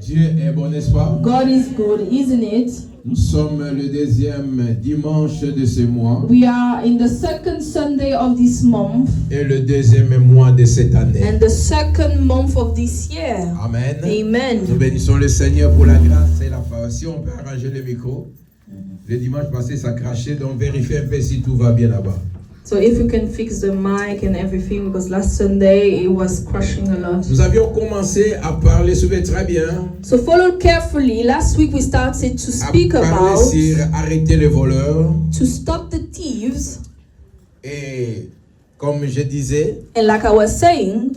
Dieu est bon, n'est-ce pas? God is good, isn't it? Nous sommes le deuxième dimanche de ce mois We are in the second Sunday of this month et le deuxième mois de cette année. and the second month of this year. Amen. Amen. Nous bénissons le Seigneur pour la grâce et la faveur. Si on peut arranger le micro. Le dimanche passé, ça crachait, donc vérifiez un peu si tout va bien là-bas. So if you can fix the mic and everything, because last Sunday it was crushing a lot. Nous avions commencé à parler, suivez très bien, So follow carefully. Last week we started to à speak parler about sur arrêter les voleurs. to stop the thieves. Et comme je disais, And like I was saying,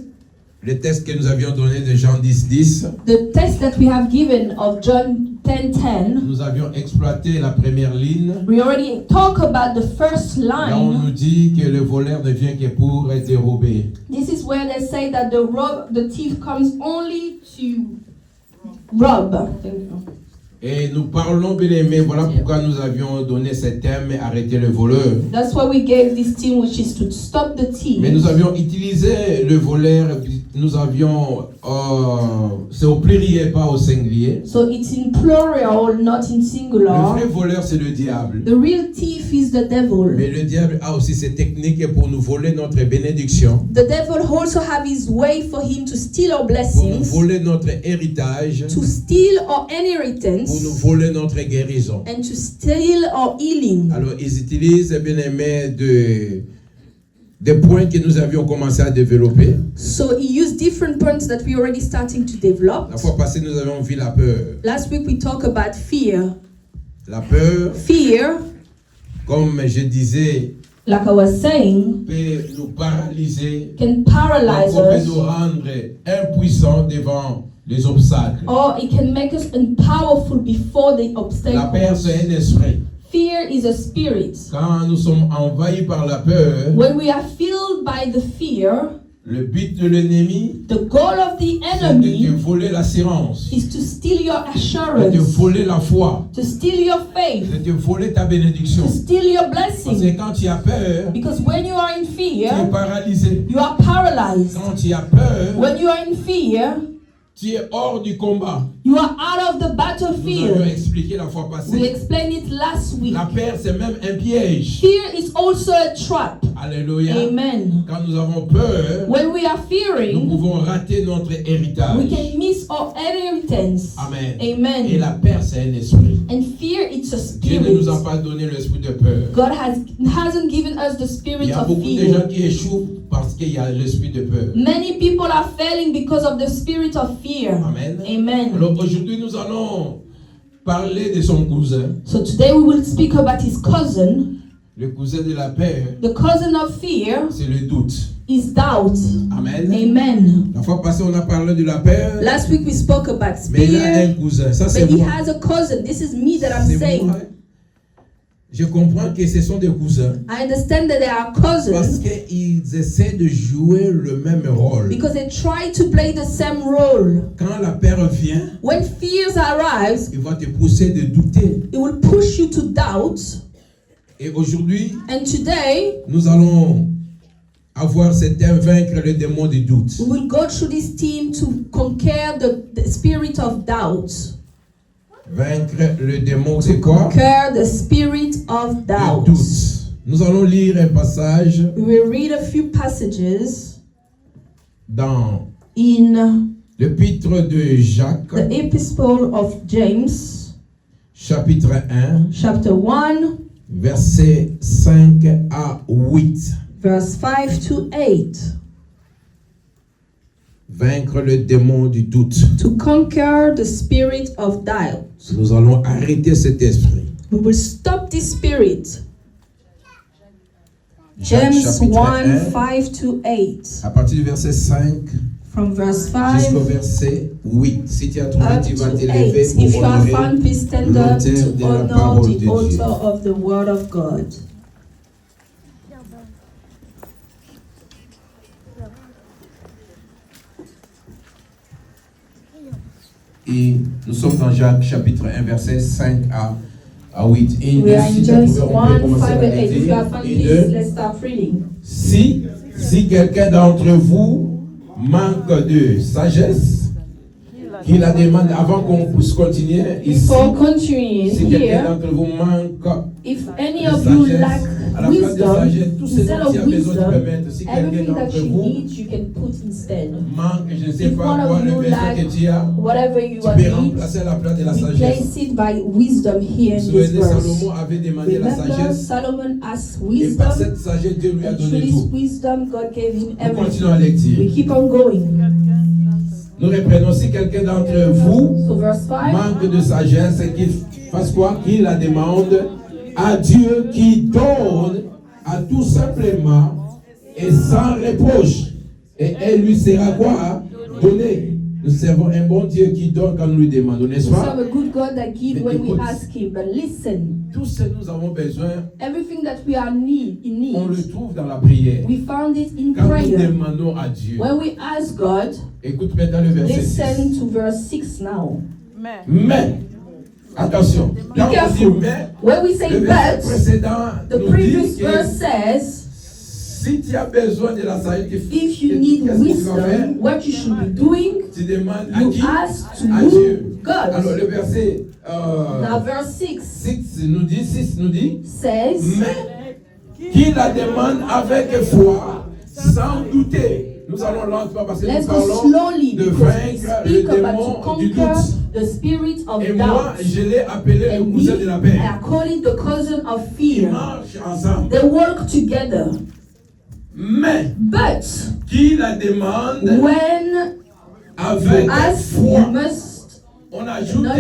le texte que nous avions donné de Jean 10:10, the text that we have given of John 10:10, nous avions exploité la première ligne. we already talk about the first Là, on nous line. dit que le voleur ne vient que pour dérober. This is where they say that the thief comes only to rob. Et nous parlons, bien aimé, voilà pourquoi nous avions donné ce thème, arrêter le voleur. That's why we gave this theme, which is to stop the thief. Mais nous avions utilisé le voleur, nous avions, c'est au pluriel, pas au singulier. So it's in plural, not in Le singular. vrai voleur, c'est le diable. The real thief is the devil. Mais le diable a aussi ses techniques pour nous voler notre bénédiction, The devil also have his way for him to steal our pour nous blessings, voler notre héritage, to steal our pour nous inheritance, voler notre guérison. and to steal our healing. Alors, ils utilisent, bien aimé, des points que nous avions commencé à développer. So he used different points that we already starting to develop. La fois passée, nous avons vu la peur. Last week we talked about fear. La peur, Fear, comme je disais, like I was saying, peut nous paralyser, can paralyze peut us, nous rendre impuissants devant les obstacles. or it can make us unpowerful before the La peur, obstacles. c'est un esprit. Fear is a spirit. Quand nous sommes envahis par la peur, When we are filled by the fear, le but de l'ennemi, the goal of the c'est de te enemy voler l'assurance, is to steal your de te assurance, voler la foi, to steal your faith, de te voler ta bénédiction. to steal your Parce que blessing. quand tu as peur, Because when you are in tu es fear, paralysé. you are paralyzed. Quand tu as peur, When you are in fear, tu es hors du combat. you are out of the Nous avions battlefield. expliqué la fois We passée. explained it last week. La peur, c'est même un piège. Fear is also a trap. Alléluia. Amen. Quand nous avons peur, When we are nous fearing, pouvons rater notre we héritage. can miss our inheritance. Amen. Et Amen. la peur, c'est un esprit. And fear, it's a Dieu ne nous a spirit. pas donné l'esprit de peur. God hasn't given us the Il spirit y a of beaucoup de gens fear. qui échouent parce qu'il y a l'esprit de peur. Many people are failing because of the spirit of fear. Amen. Amen. Alors aujourd'hui, nous allons parler de son cousin. So today we will speak about his cousin. Le cousin de la peur, The cousin of fear c'est le doute. is doubt. Amen. Amen. La fois passée, on a parlé de la peur, Last week we spoke about mais il a un fear, cousin. Ça, c'est but he moi. has a cousin. This is me that I'm C'est saying. moi. Je comprends que ce sont des cousins I understand that they are parce cousins qu'ils essaient de jouer le même rôle. because they try to play the same role. Quand la peur vient, When fears arrives, il va te pousser de douter. it will push you to doubt. Et aujourd'hui, And today, nous allons avoir cet vaincre le démon du doute. we will go through this theme to conquer the spirit of doubt. Vaincre le démon, c'est quoi? Conquer the spirit of Le doubt. doute. Nous allons lire un passage We will read a few passages dans in l'épître de Jacques, the Epistle of James, chapitre 1, chapter 1, versets 5 à 8. verse 5 to 8. Vaincre le démon du doute. To conquer the spirit of doubt. Nous allons arrêter cet esprit. We will stop this spirit. Jacques, James chapitre 1, 1, 5 to 8. à partir du verset 5 From verse jusqu'au 5 verset 8. Si tu as trouvé, up tu vas to t'élever 8. If you pour are honorer found, please stand up l'auteur to de la honor parole de the Dieu. author of the word of God. Et nous sommes dans Jacques chapitre 1 verset 5 à 8. Et We are in si tu as James trouvé, on peut 1, commencer 5 à and 8. If you are lire. found, Et please, deux. let's start reading. Si quelqu'un d'entre vous manque de sagesse, Qui la demande, avant qu'on puisse continuer, ici, Before continuing si quelqu'un here, d'entre vous manque if any de of you sagesse, lack à la place de sagesse, wisdom, tout ce instead dont of il y a besoin, tu peux wisdom, mettre. Si quelqu'un everything that d'entre you vous need, you can put instead. manque, je ne sais If pas one quoi, of le you besoin lack que tu as, whatever you tu are peux need, remplacer à la place de la sagesse. replace it by wisdom here in Vous this savez, verse. Salomon avait demandé la Remember, sagesse, Solomon asked et par wisdom, cette sagesse, Dieu lui a and through donné this tout. wisdom, God gave him Nous everything. continuons à We lecture. keep on going. Nous reprenons. Si quelqu'un d'entre vous So verse 5, manque de sagesse, qu'il fasse quoi? Qu'il la demande à Dieu qui donne à tout simplement et sans reproche. Et elle lui sera quoi? Donnée. Nous servons un bon Dieu qui donne quand nous lui demandons, n'est-ce we pas? serve a good God that gives Mais when we écoute, ask him. But listen, tout ce que nous avons besoin, everything that we are in on le need, trouve dans la prière. we found it in Quand nous prayer. demandons à Dieu. When we ask God, Écoute maintenant le verset 6. listen to verse 6 now. Mais, attention, quand on dit careful. mais, When we say le verset but, précédent the nous previous dit que verse says, si tu as besoin de la sagesse, if you need qu'est-ce que tu vas faire? wisdom, what you should be doing, Tu demandes à you qui? ask to À Dieu. God. Alors le verset Now verse 6 6 nous dit, says, mais qui la demande avec foi, sans douter. Nous allons lentement parce que let's nous go parlons slowly de because we vaincre le speak about démon to du conquer doute. the spirit of Et moi, doubt. je l'ai appelé le And cousin de la we paix. are calling the cousin of Ils fear. marchent ensemble. They work together. Mais But qui la demande when avec you ask, foi. you must On ajoute not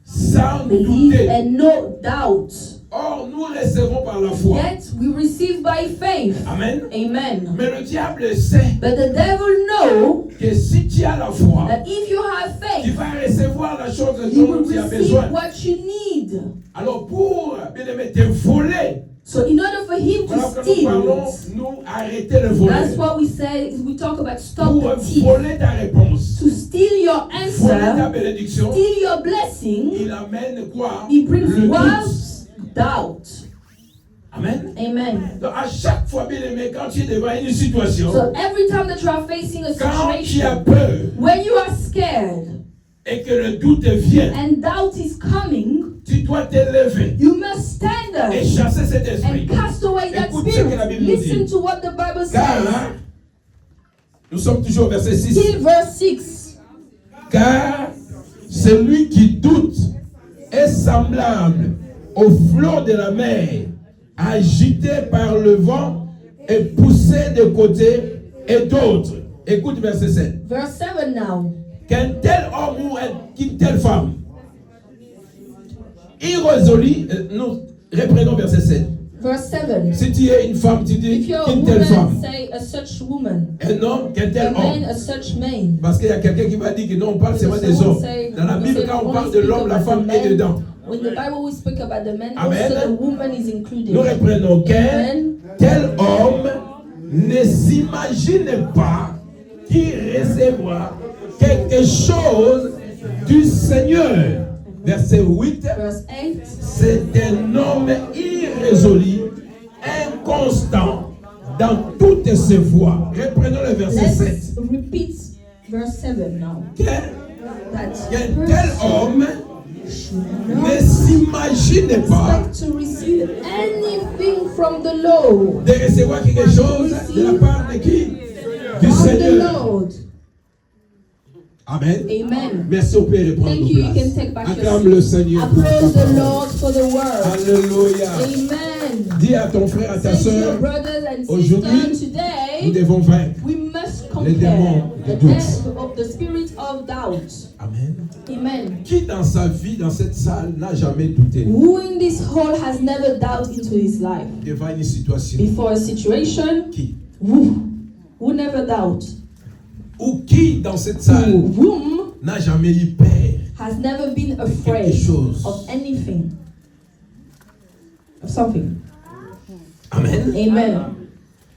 sans believe douter. and no doubt. Or, nous recevons par la foi. Yet we receive by faith. Amen. Amen. Mais le diable sait But the devil knows que si tu as la foi, that if you have tu faith, vas recevoir la chose you dont will tu as receive besoin. what you need. Alors, pour bien aimé, te voler, So in order for him voilà to que nous parlons, steal, nous arrêter le voler. that's what we say. We talk about stop Pour the thief. voler ta réponse, To steal your voler ta answer, bénédiction, steal your blessing, il amène quoi? he brings Le what? doute. Doubt. Amen. Amen. Donc, à chaque fois, bien aimé, quand tu es devant une situation, So every time that you are facing a quand tu as situation, peur when you are scared et que le doute vient, and doubt is coming, tu dois te lever you must stand up et chasser cet esprit. and cast away that Écoute ce que la spirit. Bible nous Listen dit. to what the Bible Car, says. nous sommes toujours au verset 6. Till verse 6. Car celui qui doute est semblable au flot de la mer, agité par le vent et poussé de côté et d'autre. Écoute verset 7. Verse 7 now. Qu'un tel homme ou qu'une telle femme irrésolue, nous reprenons verset 7. Verse 7. Si tu es une femme, tu dis If you're a qu'une telle woman, femme. say a such woman. Un homme, qu'un A tel man, homme. a such man. Parce qu'il y a quelqu'un qui va dire que non, on parle seulement des hommes. Dans la Bible, quand on parle de l'homme, la femme est dedans. When the Bible we speak about the man, Amen. also the woman is included. Nous reprenons qu'un Amen. tel homme ne s'imagine pas qu'il recevra quelque chose du Seigneur. Verset 8. Verse 8. C'est un homme irrésolu, inconstant dans toutes ses voies. Reprenons le verset 7. Let's repeat verse 7 now. That Qu'un tel homme should ne not s'imagine pas expect to receive anything from the Lord. de recevoir quelque chose de la part de qui? Du From the Seigneur. Lord. Amen. Amen. Merci, on peut reprendre Thank nos you. You can places. take back your Acclame seat. le Seigneur pour Applause sa the parole. Lord for the word. Alléluia. Amen. Dis à ton frère, à ta Say to your soeur, brothers and aujourd'hui, sisters, nous today devons vaincre. we must les démons conquer de the doute. death of the spirit of doubt. Amen. Amen. Qui dans sa vie, dans cette salle, n'a jamais douté Who in this hall has never doubted into his life? devant une situation? Before a situation, Qui? who never doubt? Ou qui dans cette salle Whom n'a jamais eu peur? has never been Quelque afraid chose. of anything, of something? Amen. Amen.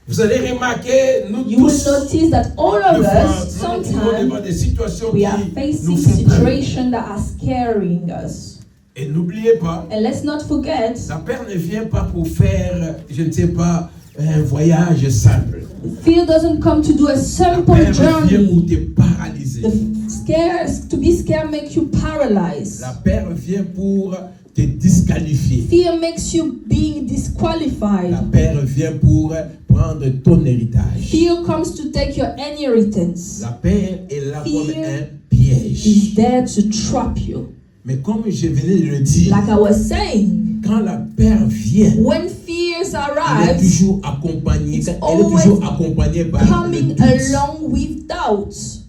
Vous allez remarquer, nous You will tous, notice that all des of fois, us, nous nous trouvons devant sometimes, des situations we are qui facing nous font peur. situations that are scaring us. Et n'oubliez pas, And let's not forget, la peur ne vient pas pour faire, je ne sais pas, un voyage simple. fear doesn't come to do a La simple peur vient pour journey. te paralyser. The To be scared makes you paralyzed. La peur vient pour te disqualifier. Fear makes you being disqualified. La peur vient pour prendre ton héritage. Fear comes to take your inheritance. La peur est là comme Fear un piège. is there to trap you. Mais comme je venais de le dire, Like I was saying, quand la peur vient, when fears elle est arrive, toujours accompagnée, it's elle est toujours always accompagnée par le coming doute. along with doubts.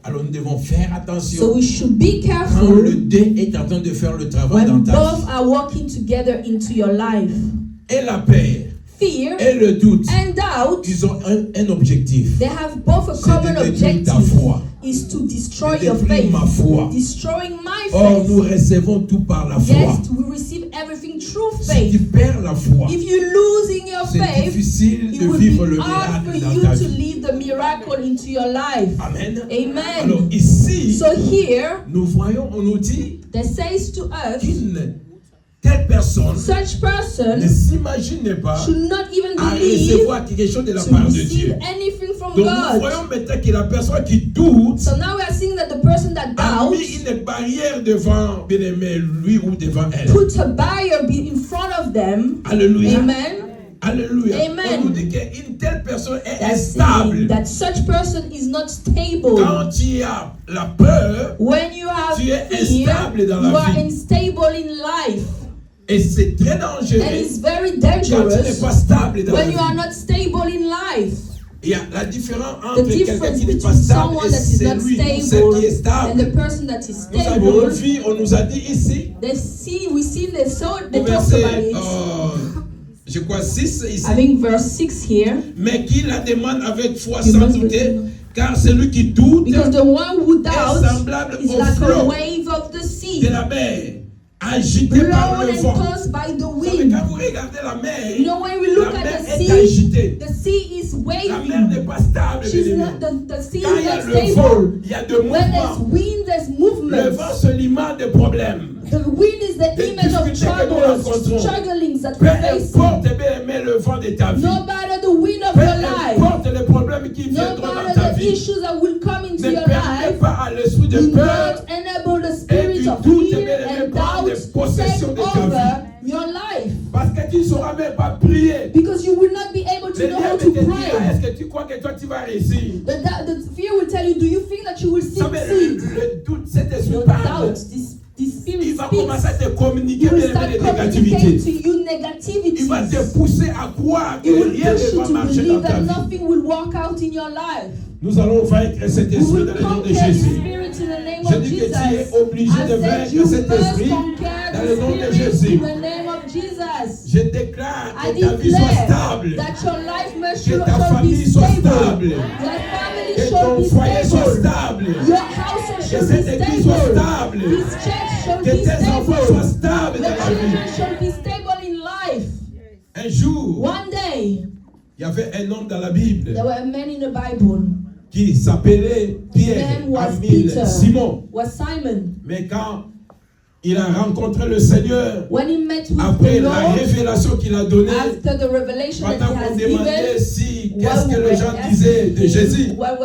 Alors nous devons faire attention. So we should be Quand le careful deux est en train de faire le travail dans when ta both vie, are working together into your life. et la peur Fear et le doute, and doubt, ils ont un objectif. they have both a C'est common de détruire ta objective, foi, is to destroy de your détruire faith, ma foi. destroying my Or nous faith. recevons tout par la foi. Yes, we receive everything through Si tu faith. perds la foi, If you lose in your c'est faith, difficile it de will vivre be le hard for miracle dans you ta to vie. live the miracle into your life. Amen. Amen. Alors ici, So here, nous voyons, on nous dit that says to us, qu'une telle personne such ne person s'imagine pas should not even à believe recevoir quelque chose de la to part de receive Dieu. anything from Donc nous God. voyons maintenant que la personne qui doute So now we are seeing that the person that a mis doubts une barrière devant bien-aimé, lui ou devant elle. put a barrier in front of them. Alléluia. Amen. Alléluia. Amen. On nous dit qu'une telle personne est That's instable. that such person is not stable. Quand tu as la peur, When you have tu es fear, instable dans la you are vie. unstable in life. et c'est très dangereux And it's very quand tu n'es dangerous pas stable dans la when vie. you are not stable in life. Il y a la différence The entre quelqu'un difference qui n'est pas between stable someone et that is not celui ou celle stable qui est stable. and the person that is Nous avions stable, vu, on nous a dit ici, we see they talk about verset, it. je crois 6 ici, I think verse 6 here. mais qui la demande avec foi You sans must douter, believe. car celui qui doute Because the one who doubts semblable is au like a flot wave of the de sea, la mer, agité par blown le and vent. tossed by the Vous savez, wind. quand vous regardez la mer, You know, when we look la at mer the est sea, agitée. the sea is La mer waving. n'est pas stable. She's bien-aimés. not, the sea Quand il is y a not le vent, stable. il y a de When there's mouvements. wind, there's Le movement. vent se liment des problèmes. The wind is the Des image of difficultés que nous rencontrons. strugglings that Peu we face. importe, bien aimé, le vent de ta vie. No matter the wind of Peu your life, importe les problèmes qui no viendront dans matter ta the vie. issues that will come into Ne your permets life, pas à l'esprit de do peur not enable the et spirit du of doute fear de and prendre doubt possession take de ta over your life. parce que tu ne sauras même pas prier. Because you will not be able to Le know diable how te to dira, pray. est-ce que tu crois que toi tu vas réussir? The fear will tell you, do you think that you will Ça veut succeed? le doute, cet esprit Your parle. doubt, this spirit Il va commencer à speaks. te communiquer He will bien start aimé, des communicating négativités. to you Il va negativities. te pousser à croire que It will rien push ne you va to marcher dans believe ta that vie. nothing will work out in your life. Nous allons vaincre cet We esprit will dans le nom de conquer the Jésus. spirit in the name Je of dis que tu es Jesus. obligé I de said you vaincre cet must esprit conquer dans the le nom de spirit Jésus. in the name of Jesus. Je déclare I que ta vie soit declare stable, that your life must que ta shall be famille soit stable. stable, Your family que shall ton be foyer soit stable. stable, Your household que shall be cette église soit stable. stable, This church shall que be tes enfants soient stable. stables dans Your la vie. children shall be stable in life. Un jour, One day, il y avait un homme dans la Bible there were men in the Bible. qui s'appelait His Pierre, name was ami Peter, Simon. was Simon. Mais quand il a rencontré le Seigneur, When he met with après the la Lord, révélation qu'il a donnée, after the revelation that pendant he qu'on has demandait given, si what qu'est-ce que were les gens disaient de Jésus, what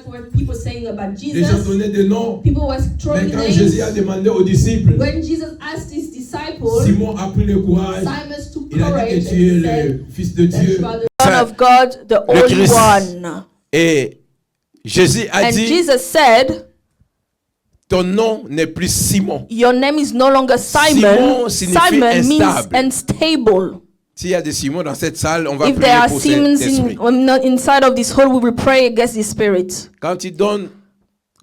were people saying about les gens Jesus? donnaient des noms. People were Mais throwing quand Jésus a names. demandé aux disciples, When Jesus asked his disciples, Simon a pris le courage, Simon took il a dit courage que and tu es said le Fils de that Dieu. you are the Son of God, the Le Holy Christ. One. Et Jésus a And dit, Jesus said, ton nom n'est plus Simon. your name is no longer Simon. Simon signifie Simon means instable. unstable. S'il y a des Simons dans cette salle, on va If prier there are pour Simons cet esprit. inside of this hole, we will pray against this spirit. Quand tu donnes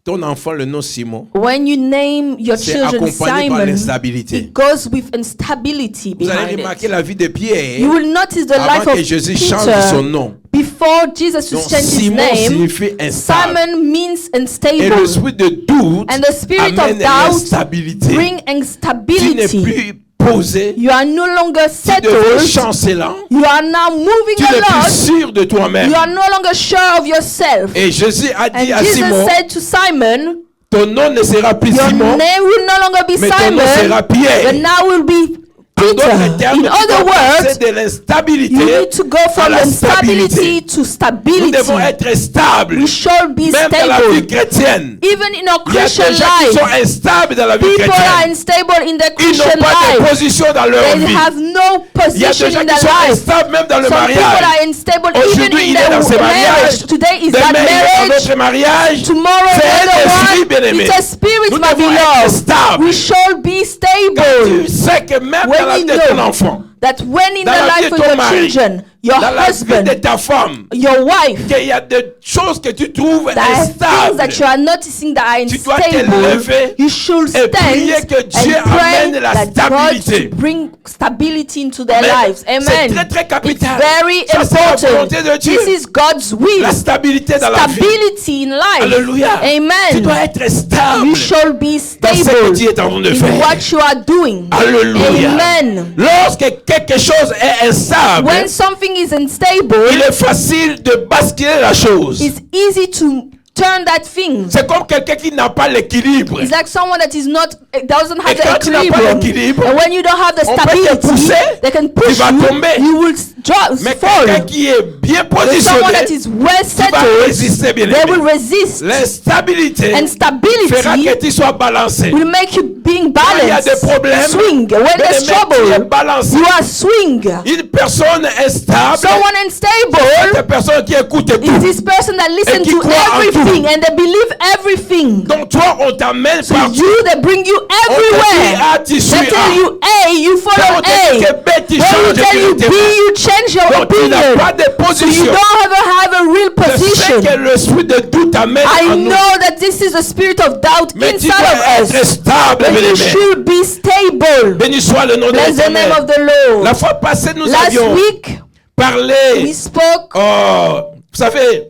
ton enfant le nom Simon, When you name your c'est children accompagné par Simon, l'instabilité. it goes with instability Vous allez behind remarquer it. la vie de Pierre You will notice the life avant of que Jésus change son Peter nom. before Jesus Donc to change his Simon name. signifie instable. Simon means Et unstable, l'esprit de doute and the spirit of amène doubt l'instabilité. bring Tu n'es instability. plus posé, You are no longer tu deviens settled. chancelant, You are now moving tu n'es plus along. sûr de toi-même. You are no longer sure of yourself. Et Jésus a And dit à Jesus Simon, said to Simon, ton nom ne sera plus your Simon, name will no longer be mais ton nom Simon, sera but Pierre. now will be En d'autres termes, in other words, c'est de l'instabilité you need to go à from la instability to Nous stability. devons être stables. We should be Même dans la vie stable. chrétienne. Even in our Il y a Christian des gens qui sont life, instables dans la vie people are chrétienne. unstable in their Ils Christian n'ont pas de life. position dans leur They vie. have no Il y a des position gens in qui their sont life. instables même dans le Some people mariage. are unstable even Aujourd'hui, in il est dans ses their mariages. marriage. Today is that Demain, il est dans marriage. notre mariage. Tomorrow C'est un esprit, another bien-aimé. one. It's a spirit, Nous my devons être beloved. stables. We should be Quand stable. tu sais que même When dans la you vie de ton know enfant, that when in dans the la vie life de of ton your mari, children, your dans la vie de husband, ta femme, your wife, qu'il y a des choses que tu trouves there are things instables, that you are noticing that are tu dois te unstable, lever you should et stand prier que Dieu and pray amène la that stabilité. God to bring stability into their Mais lives. c'est Amen. très, très capital. It's very Ça, c'est la volonté important. de Dieu. This is God's will. La stabilité dans la vie. Stability in life. Alléluia. Tu Amen. dois être stable You shall be dans ce que stable tu es en train de in faire. what you are doing. Alléluia. Amen. Lorsque quelque chose est instable, When something is il unstable, est facile de basculer la chose. it's easy to turn that thing. C'est comme quelqu'un qui n'a pas l'équilibre. It's like someone that is not doesn't have Et quand the tu n'as pas equilibrium. l'équilibre, And when you don't have the on peut te stability, pousser, they can tu push vas you. tomber. You will drop, Mais fall. quelqu'un qui est bien But someone that positionné, is well tu vas settled, résister, bien they will aimé. resist. L'instabilité And fera stability que tu sois balancé. will make you being Quand il y a balanced. des problèmes, Swing. When bien there's aimé, tu es trouble, balancé. you are swing. Une personne instable, Someone c'est unstable une personne qui écoute is tout. this person that listens qui to croit en everything tout. and they believe everything. Donc toi, on t'amène To partout. you, they bring you On te dit everywhere. A, tu suis They tell A. you A, you Quand follow on te dit A. que B, tu When you changes tell you B, directement. you change your Donc tu n'as opinion. pas de So you position. don't ever have a real Je sais position. que l'esprit de doute amène I en nous. know that this is a spirit of doubt Mais tu inside dois of être us. stable, But you bien-aimé. should be stable. Béni soit le nom de Bless the name l'Éternel. of the Lord. La fois passée, nous Last avions week, we parlé. spoke. Vous savez,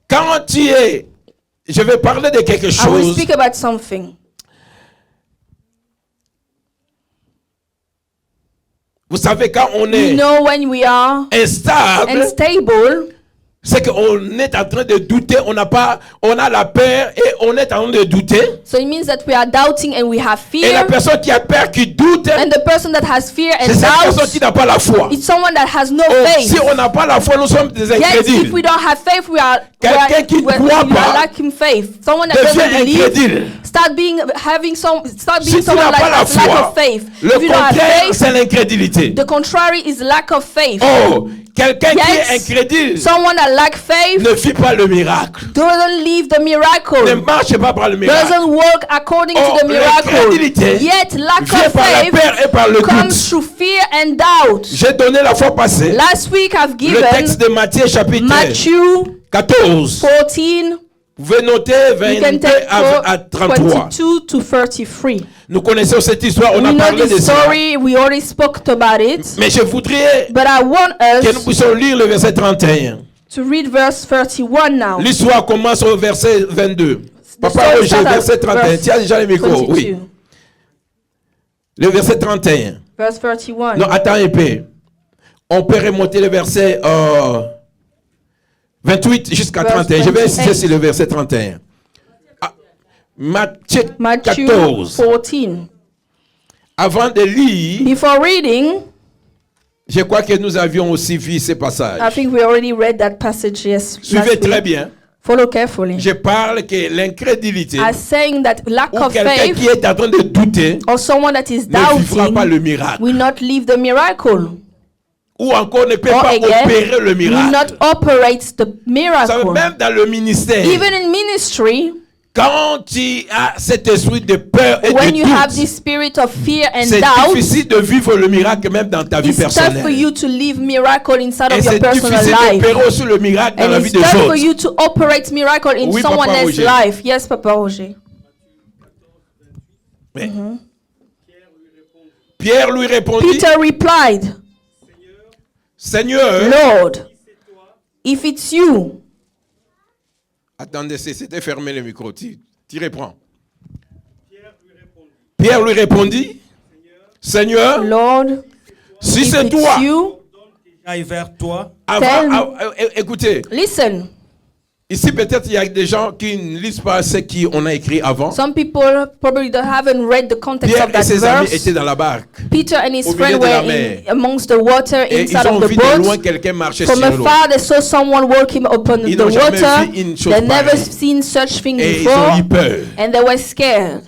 quand tu es... Je vais parler de quelque I will chose. speak about something. Vous savez, quand on You est know, when we are instable, unstable, c'est qu'on est en train de douter, on a la peur et on est en train de douter. so it means that we are doubting and we have Et la fear. personne qui a peur, qui doute, And the person that has fear c'est and cette personne qui doubt, n'a pas la foi. it's someone that has no Oh, faith. si on n'a pas la foi, nous sommes des Yes, if incrédules. we don't have faith, we are Quelqu'un qui we are croit pas lacking faith. Someone that doesn't Devient believe, incrédule. start being Si tu someone n'as like pas la has lack foi, of faith. le If you don't have contraire, faith, c'est l'incrédulité. the contrary is lack of faith. Oh, quelqu'un qui Yes. est incrédule Someone that lack faith ne vit pas le miracle. doesn't live the Ne miracle. marche pas par le miracle. Doesn't work according Oh, to the miracle. l'incrédulité Yet lack vient of par la faith peur et par le comes doute. through fear and doubt. J'ai donné la fois passée Last week I've le given texte de Matthieu chapitre Matthew 14. 14. Vous pouvez noter You can 22 take à 33. 22 to 33. Nous connaissons cette histoire, on We a know parlé de this ça. story. We already spoke about it. Mais je voudrais But I want que nous us puissions lire le verset 31. to read verse 31 now. L'histoire commence au verset 22. Papa story Roger, starts at verset 31. verse Tiens déjà le micro. 22. Oui. Le verset 31. Verse 31. Non, attends un peu. On peut remonter le verset 28 jusqu'à Verse 31. Je vais 28. insister sur le verset 31. Ah, Matthieu Matthew 14. 14. Avant de lire, Before reading, je crois que nous avions aussi vu ce passage. I think we already read that passage last Suivez très week. bien. Follow carefully. Je parle que l'incrédulité As saying that lack ou of quelqu'un qui faith est en train de douter or someone that is ne vivra pas doubting le miracle. will not live the miracle. Ou encore ne peut Or pas again, opérer le will miracle. not operate the Vous savez, miracle. même dans le ministère, Even in ministry, quand tu as cet esprit de peur et when de you have doute, this spirit of fear and c'est doubt, difficile de vivre le miracle même dans ta vie it's tough for personnelle. you to live miracle inside Et of your c'est personal difficile life. d'opérer aussi le miracle dans la And vie it's des tough for autres. you to operate miracle in Oui, someone Papa else's Roger. life. Yes, Papa Roger. Mais Pierre lui répondit, Peter replied, Seigneur, Lord, if it's you, attendez, c'était fermé le micro, tu reprends. Pierre lui répondit, Seigneur, Lord, si if c'est it's toi, you, J'aille vers toi. Tell me. écoutez, listen. Ici, peut-être, il y a des gens qui ne lisent pas ce qu'on a écrit avant. Some people probably haven't read the context Pierre of et that ses amis verse. étaient dans la barque. Peter and his au milieu friend de la were mer. amongst the water Et ils inside ont of the vu de loin boat. quelqu'un marcher From sur l'eau. afar, they saw someone walking upon Ils the n'ont jamais water. vu une chose They never pareille. seen such thing Et ils before, ont eu peur. and they were scared.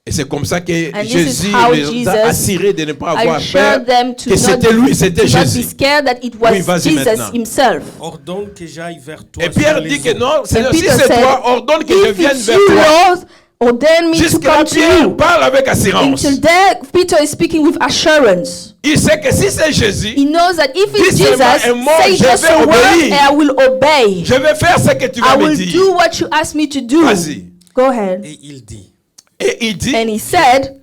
Et c'est comme ça que And this Jésus is how les Jesus a assurés de ne pas avoir peur, assured them to que c'était lui, c'était not be Jésus. scared that it was Oui, vas-y Jesus maintenant. himself. Ordonne que j'aille vers toi. Et Pierre sur les dit que eaux. non, And si Peter c'est said, toi, ordonne que je if vienne it's vers you, toi. Lord, ordain me to Jusque-là, come to Pierre you. parle avec assurance. Until there, Peter is speaking with assurance. Il sait que si c'est Jésus, He knows that if it's Dis seulement Jesus, un mot, say je just vais a word obéir. and I will obey. je vais faire ce que tu vas I me will dire. do what you ask me to do. Vas-y. Go ahead. Et il dit, Et il dit, And he said,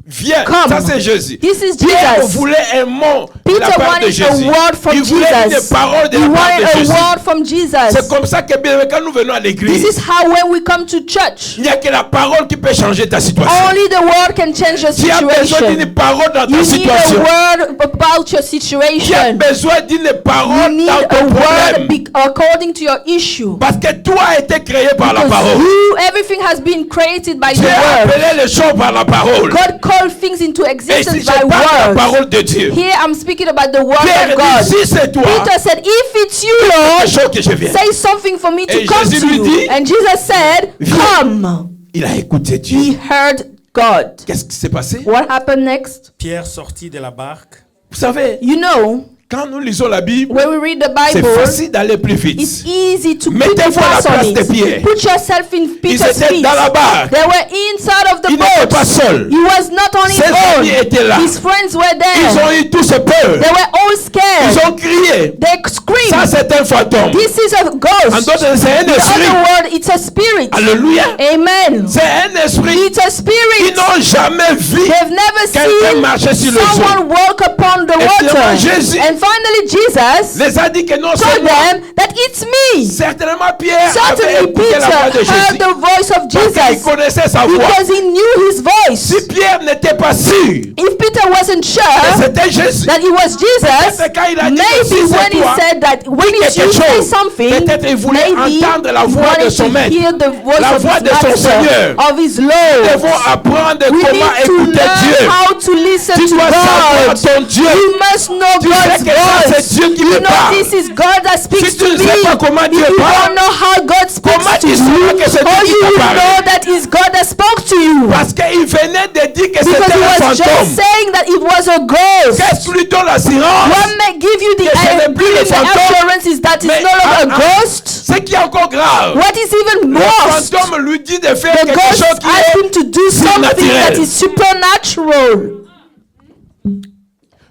viens, Come. ça c'est Jésus. This is Pierre Jesus. voulait un mot de la Peter part de wanted a Jésus. word from Il voulait une Jesus. parole de He la part wanted de a Jésus. word from C'est Jesus. comme ça que bien, quand nous venons à This l'église, is how when we come to church, il n'y a que la parole qui peut changer ta situation. only the word can change your Tu as besoin situation. d'une parole dans ta You need a situation. word about your Tu as situation. besoin d'une You parole need dans a ton word problème. according to your issue. Parce que tout a été créé par la Because parole. everything has been created by the Dieu a word. appelé les choses par la parole. God called things into Et existence si je by parle de la words. parole de Dieu, Here I'm speaking about the word Pierre of God. dit, si c'est toi, Peter said, if it's you, quelque Lord, chose que je viens. say something for me to Et come Jésus to lui you. dit, And Jesus said, Viens. come. Il a écouté He Dieu. heard God. Qu'est-ce qui s'est passé? What happened next? Pierre sortit de la barque, Vous savez, You know, quand nous lisons la Bible, when we read the c'est Bible, facile d'aller plus it's vite. easy to put Mettez-vous à la pass on place de Pierre. it. Put yourself in Ils Peter's étaient feet. dans la barque. They were inside of the Il n'était boat. pas seul. He was not on his Ses own. amis étaient là. His friends were Ils there. ont eu tous peur. They were all Ils scared. ont crié. They Ça, screamed. c'est un fantôme. This is a En ghost. d'autres, c'est un The esprit. other word, it's a spirit. Alléluia. Amen. C'est un esprit. It's a Ils spirit. n'ont jamais vu They've never quelqu'un seen marcher sur le someone walk upon the Et finalement, water. Jésus And finally, Jesus les a dit que non, c'est told moi. them that it's me. Certainement, Pierre avait Certainly, écouté Peter la voix de heard Jésus. the voice of Parce qu'il Jesus connaissait sa voix. because he knew his voice. Si Pierre n'était pas sûr If Peter wasn't que sure c'était Jésus, that it was Jesus, peut-être quand il a dit que maybe si c'est when he toi, said that when it's quelque you say chose, something, peut-être il voulait maybe entendre la he voix de wanted son to maître, hear the voice la of voix his de son master, Seigneur. of his Nous Lord. devons apprendre We comment need to écouter learn Dieu. how to listen Tu to dois savoir God. ton Dieu. You must know Tu sais God's que ça, voice. c'est Dieu qui You me know parle. this is God that speaks Si tu to ne me. sais pas comment If Dieu you parle, don't know how God speaks comment to tu sauras you, que c'est Dieu or qui you t'a will parlé? know that it's God that spoke to you. Parce qu'il venait de dire que Because c'était he un was just fantôme. saying that it was a ghost. Qu'est-ce lui donne l'assurance? What may give you the, Que ce n'est plus le the fantôme. assurance is that Mais it's no longer a ghost. Ce qui est encore grave, What is even le worse, fantôme lui dit de faire the quelque ghost chose qui asked est him to do something that is supernatural.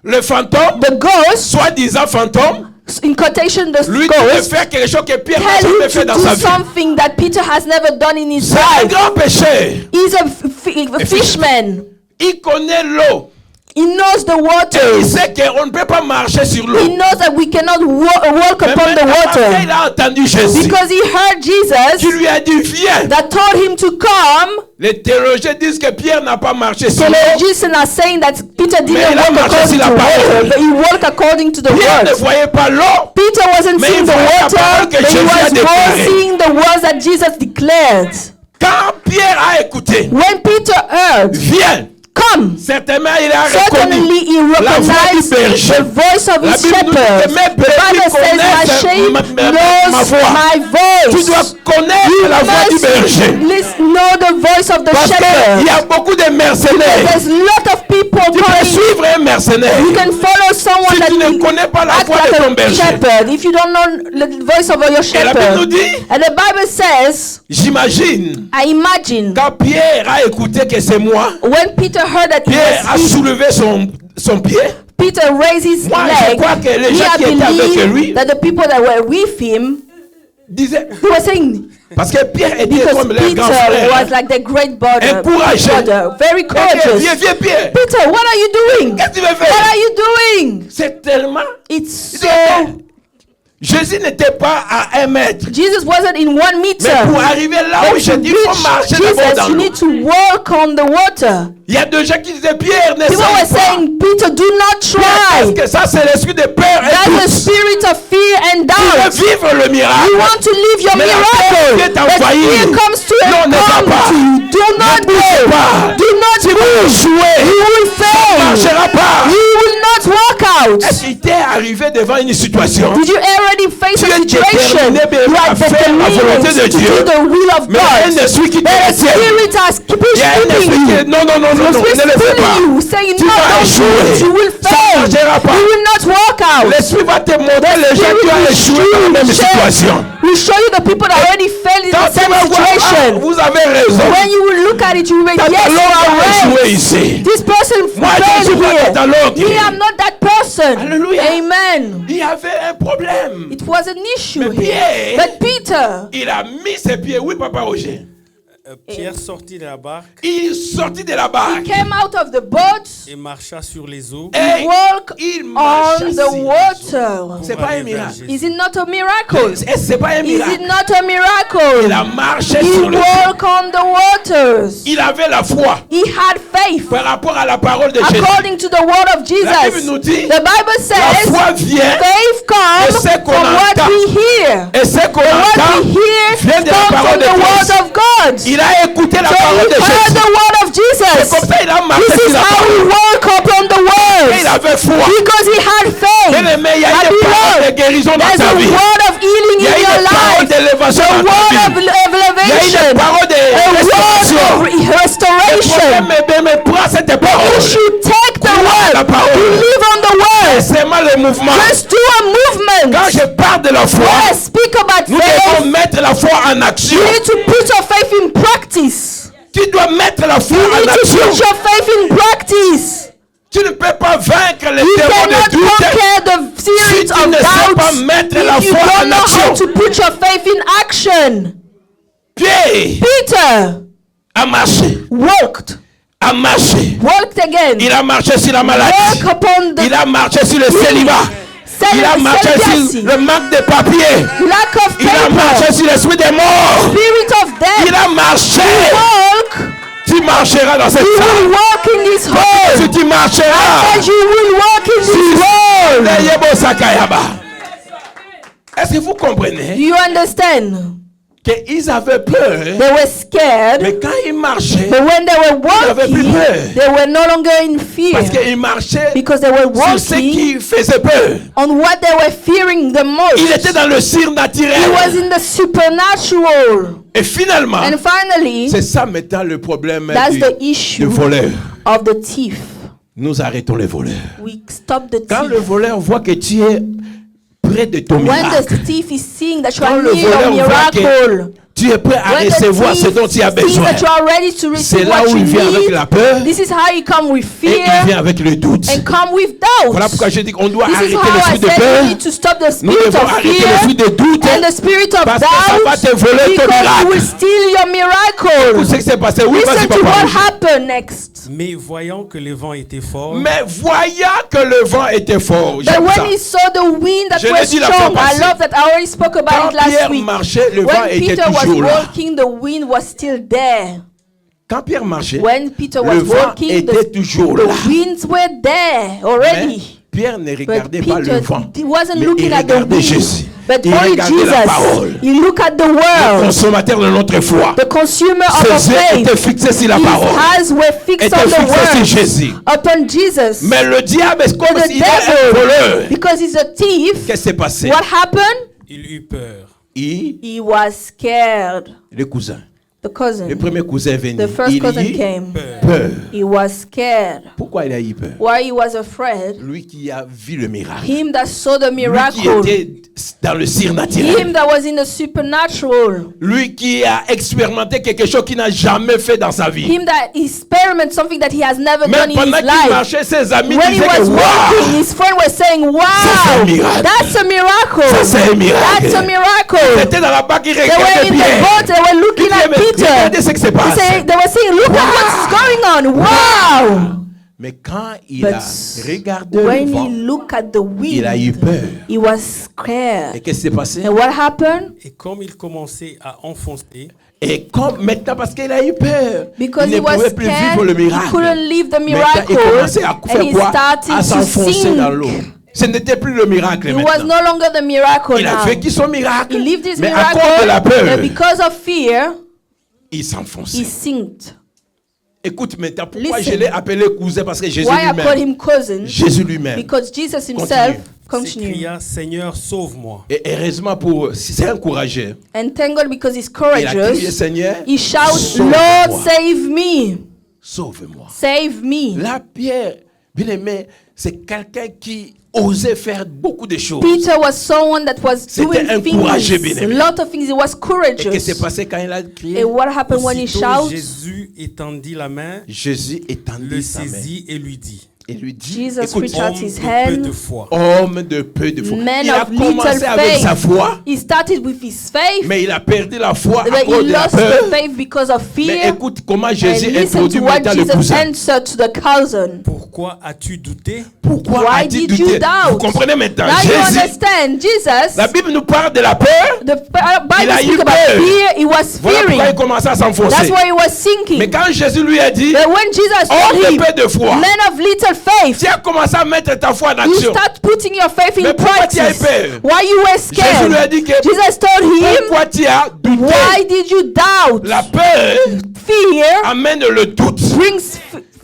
le fantôme, The ghost, soi-disant fantôme, in quotation, the lui dit de ghost, faire quelque chose que Pierre n'a tell jamais him fait to dans do sa vie. something that Peter has never done in his C'est un life. grand péché. He's a fishman. Il connaît l'eau. He knows the Et il waters. sait qu'on ne peut pas marcher sur l'eau. He knows that we cannot walk Mais upon the maintenant, après, water. il a entendu Jésus Because he heard Jesus qui lui a dit viens. that told him to come. Les théologiens disent que Pierre n'a pas marché sur l'eau. Theologians are saying that Peter Mais didn't il a walk marché according sur to la parole. water, but he walked according to the Pierre ne word. voyait pas l'eau. Peter wasn't Mais seeing il the voyait la water, parole que but he Jésus a was déclarée. more seeing the words that Jesus declared. Quand Pierre a écouté, When Peter heard, viens. come, Certainement, il a reconnu certainly he la voix du recognized berger. the voice of La his Bible nous dit que shepherd. mes The brebis Bible says, my connaissent sheep ma knows voix. my Tu dois voice. connaître la voix du berger. Know the voice of the Parce qu'il shepherd. y a beaucoup de mercenaires. There's a lot of people Tu peux calling. suivre un mercenaire. You can follow someone Si that tu ne will connais pas la act voix de like ton a berger. shepherd. If you don't know the voice of your Et la Bible nous shepherd. dit, And the Bible says, j'imagine, I imagine quand Pierre a écouté que c'est moi, when Peter heard that it Pierre a was he, soulevé son pied. Peter raised his Moi, je leg. crois que les He gens qui étaient avec lui believed that the people that were with him, disaient, they were saying, parce que Pierre était because comme le Peter grand frère. was like the great brother, Encouragé. very Viens, courageous. viens, Pierre. Peter, what are you doing? Qu'est-ce que tu veux What faire? are you doing? C'est tellement. It's Il dit, so. Jésus n'était pas à 1 mètre. Jesus wasn't in 1 Mais meter. pour arriver là où But je to dis, il faut reach marcher d'abord dans Jesus, you l'eau. need to walk on the water. Il y a des gens qui disaient, Pierre, People were n'essaye pas. saying, Peter, do not Parce try. que ça, c'est l'esprit de peur et That's the doute. spirit of fear and Tu veux doubt. vivre le You miracle. want to live your Mais la miracle. peur est But envahie. fear comes to Non, ne va come pas. to you. Do not bouge go. pas. Do not Tu vas move. échouer. You will Ça ne fail. marchera pas. You will not walk out. Est-ce qu'il t'est arrivé devant une situation? Did you already face Tu a es situation? déterminé You à are faire la volonté de determined to Dieu. do the will of Mais il y a un God. esprit qui te But a retient. spirit has Il y a un keeping esprit qui you. est non, ne le fais pas. You saying Tu no, vas don't do échouer. it. You will Ça ne fail. marchera pas. You will not walk out. L'esprit va te montrer les gens qui ont échoué dans la même situation. We show you the people that already failed in Quand the tu same vas voir, ah, situation. vous avez raison. When you will look at it, you will say, yes, you Catalogue a are échoué right. ici. This person Moi, je ne failed suis pas here. catalogue. Me, I'm not that person. Alléluia. Amen. Il y avait un problème. It was an issue Mais here. Pierre, But Peter, il a mis ses pieds. Oui, Papa Roger. Pierre sortit de la barque Il sortit de la barque. came out of the boat, et marcha sur les eaux Et walk il marcha on the sur- water. C'est pour pas un aller vers miracle. Jésus. Is it not a miracle? C'est pas un Is it miracle. not a miracle? Il a marché He sur le eau. walked on the waters. Il avait la foi He had faith. par rapport à la parole de Jésus. According to the word of La Bible Jesus. nous dit, The Bible la says foi vient faith comes de ce qu'on from what entend. we hear. et ce qu'on What entend we hear vient de la comes parole from de the word Christ. of God. Il a écouté la So parole de he heard Jésus. the word of C'est Jesus. comme ça il a marché This sur is la how parole. we walk upon the Et il word. avait foi. Because he had faith. Bien aimé, il y a My une parole de beloved, guérison dans there's ta a vie. word of healing Il y a in your une parole life. d'élévation The dans ta word vie. of Il y a elevation. une parole de A word restauration. of restoration. Mais prends cette You parole. should take the Crois la word. parole. You live on the word. C'est mal le mouvement. Just do a movement. Quand je parle de la foi, When I speak about nous devons faith, mettre la foi en action. you need to put your faith in practice. Tu dois mettre la foi You en need to action. put your faith in practice. Tu ne peux pas vaincre les You démons cannot de doute conquer the si spirit tu of ne sais pas doubt mettre la if you foi don't en know how action. to put your faith in action. Pierre Peter a marché, walked again. Il a marché sur la maladie. Walk upon the Il a marché sur le célibat. Il a marché sur le manque de papier. lack of Il a paper, marché sur l'esprit des morts. spirit of Il death. a marché. Walk. Tu marcheras dans cette You will salle. walk in this Si hall. tu marcheras. As you will walk in this hall. Est-ce que vous Do comprenez you understand? qu'ils avaient peur, They were scared, mais quand ils marchaient, but when they were avaient plus walking, peur. they were no longer in fear parce qu'ils marchaient because they were sur ce walking qui faisait peur. on what they were fearing the most. Il était dans le He surnaturel. was in the supernatural. Et finalement, And finally, c'est ça maintenant le problème that's du, the issue du voleur. of the thief. Nous arrêtons les voleurs. We stop the Quand le thief. voleur voit que tu es près de ton When miracle, the thief is seeing that you Quand are le near your voleur voit miracle, tu es prêt à when the recevoir ce thief dont tu as sees besoin. that you are ready to C'est receive là what où you il vient avec la need, peur this is how you come with et il fear vient avec le doute. and come with doubt. Voilà pourquoi je dis qu'on doit This is arrêter how I l'esprit de said peur. we need to stop the Nous spirit devons of arrêter fear l'esprit de doute and the spirit of parce que ça va doubt te voler ton because you will miracle. steal your Tout miracle. ce qui s'est passé, oui, vas-y Listen to papa. what happened next. Mais voyant que le vent était fort, Mais voyant que le vent était fort, But j'aime ça. when he saw the wind that Je l'ai was dit la fois strong, I passée. love that. I already spoke about Quand it last Pierre week. marchait, le vent When était Peter was toujours là. walking, the wind was still there. Quand Pierre marchait, When Peter le was vent walking, était toujours là. the winds were there Mais already. Pierre ne But regardait pas Peter le vent. he wasn't Mais looking il at the regardait wind, Jésus. but Il only regardait la parole. Jesus. He looked at the Le world, consommateur de notre foi. the consumer of our Ses yeux étaient faith. fixés sur la His parole. eyes were fixed Était on the fixé sur word, Jésus. upon Jesus. Mais le diable est comme But the s'il est un voleur. devil, because he's a thief, Qu'est-ce qui s'est passé? what happened? il eut peur. He was scared. Le cousin. The cousin, Le premier cousin est venu. the first Il cousin eut came. peur. He was scared. Pourquoi il a eu peur? Why he was afraid? Lui qui a vu le miracle. Him that saw the Lui qui miracle. était dans le surnaturel. Him that was in the supernatural. Lui qui a expérimenté quelque chose qu'il n'a jamais fait dans sa vie. Him that experienced something that he has never done Même in pendant his qu'il life. marchait, ses amis When he disaient que was walking, waouh, his friend was saying, c'est wow, un miracle. that's a miracle. Ça, c'est un miracle. That's a miracle. C'était dans la barque, il They were regardait in the Pierre. boat, they were looking Il at disait, mais regardez Peter. ce qui se passe. They were saying, look at what's going on. Wow. Mais quand il But a regardé le when vent, he looked at the il a eu wind, peur. he was Et scared. qu'est-ce qui s'est passé? And what happened? Et comme il commençait à enfoncer, Et comme maintenant, parce qu'il a eu peur, Because il he ne was pouvait plus scared, vivre le he miracle. couldn't leave the Maintenant, miracle, il commençait à and faire he quoi? started À to s'enfoncer dans l'eau. sink. Ce n'était plus le miracle It was maintenant. no longer the miracle Il a now. vécu son miracle, He lived his mais à cause de la miracle, peur, and because of fear, il he s'enfonçait. sinked. Écoute maintenant, pourquoi Listen. je l'ai appelé cousin? Parce que Jésus Why I call lui-même, him cousin? Jésus lui-même, Because Jesus himself continued. s'écria, Seigneur, sauve-moi. et heureusement pour, si c'est un courageux, And thank God because he's il a crié, courageous. Seigneur, He shouts, sauve-moi. Lord, save me. Sauve-moi. Save me. Là, Pierre, bien aimé, c'est quelqu'un qui osait faire beaucoup de choses. Peter was someone that was C'était un doing courageux, things, bien-aimé. a lot of things. He was Et qu'est-ce qui s'est courageous. passé quand il a crié? And what happened when he Aussitôt, shouts? Jésus étendit la main, Jésus le étendit sa main saisit et lui dit, et lui dit, Jesus écoute, reached out homme his de peu hand. de foi, homme de peu de foi. Man Il a of little commencé avec faith. sa foi, He started with his faith, mais il a perdu la foi à but he cause de la lost peur. the faith because of Mais fear. écoute comment And Jésus listen introduit to what maintenant le Jesus cousin. answered to the cousin. pourquoi as-tu douté? Pourquoi Why a-t-il did you douté? doubt? Vous comprenez maintenant? Now you Jésus, understand, Jesus. la Bible nous parle de la peur. The Il a Bible eu speaks about peur. fear. He was Voilà pourquoi il fearing. commençait à That's s'enfoncer. why he was Mais sinking. quand Jésus lui a dit, But when Jesus homme told de him, peu de foi, man of little faith, tu as commencé à mettre ta foi en you action. start putting your faith in Mais pourquoi tu as eu practice. peur? Why you were Jésus lui a scared? dit que Jesus told him, pourquoi tu as douté? why did you doubt? La peur Fear amène le doute. brings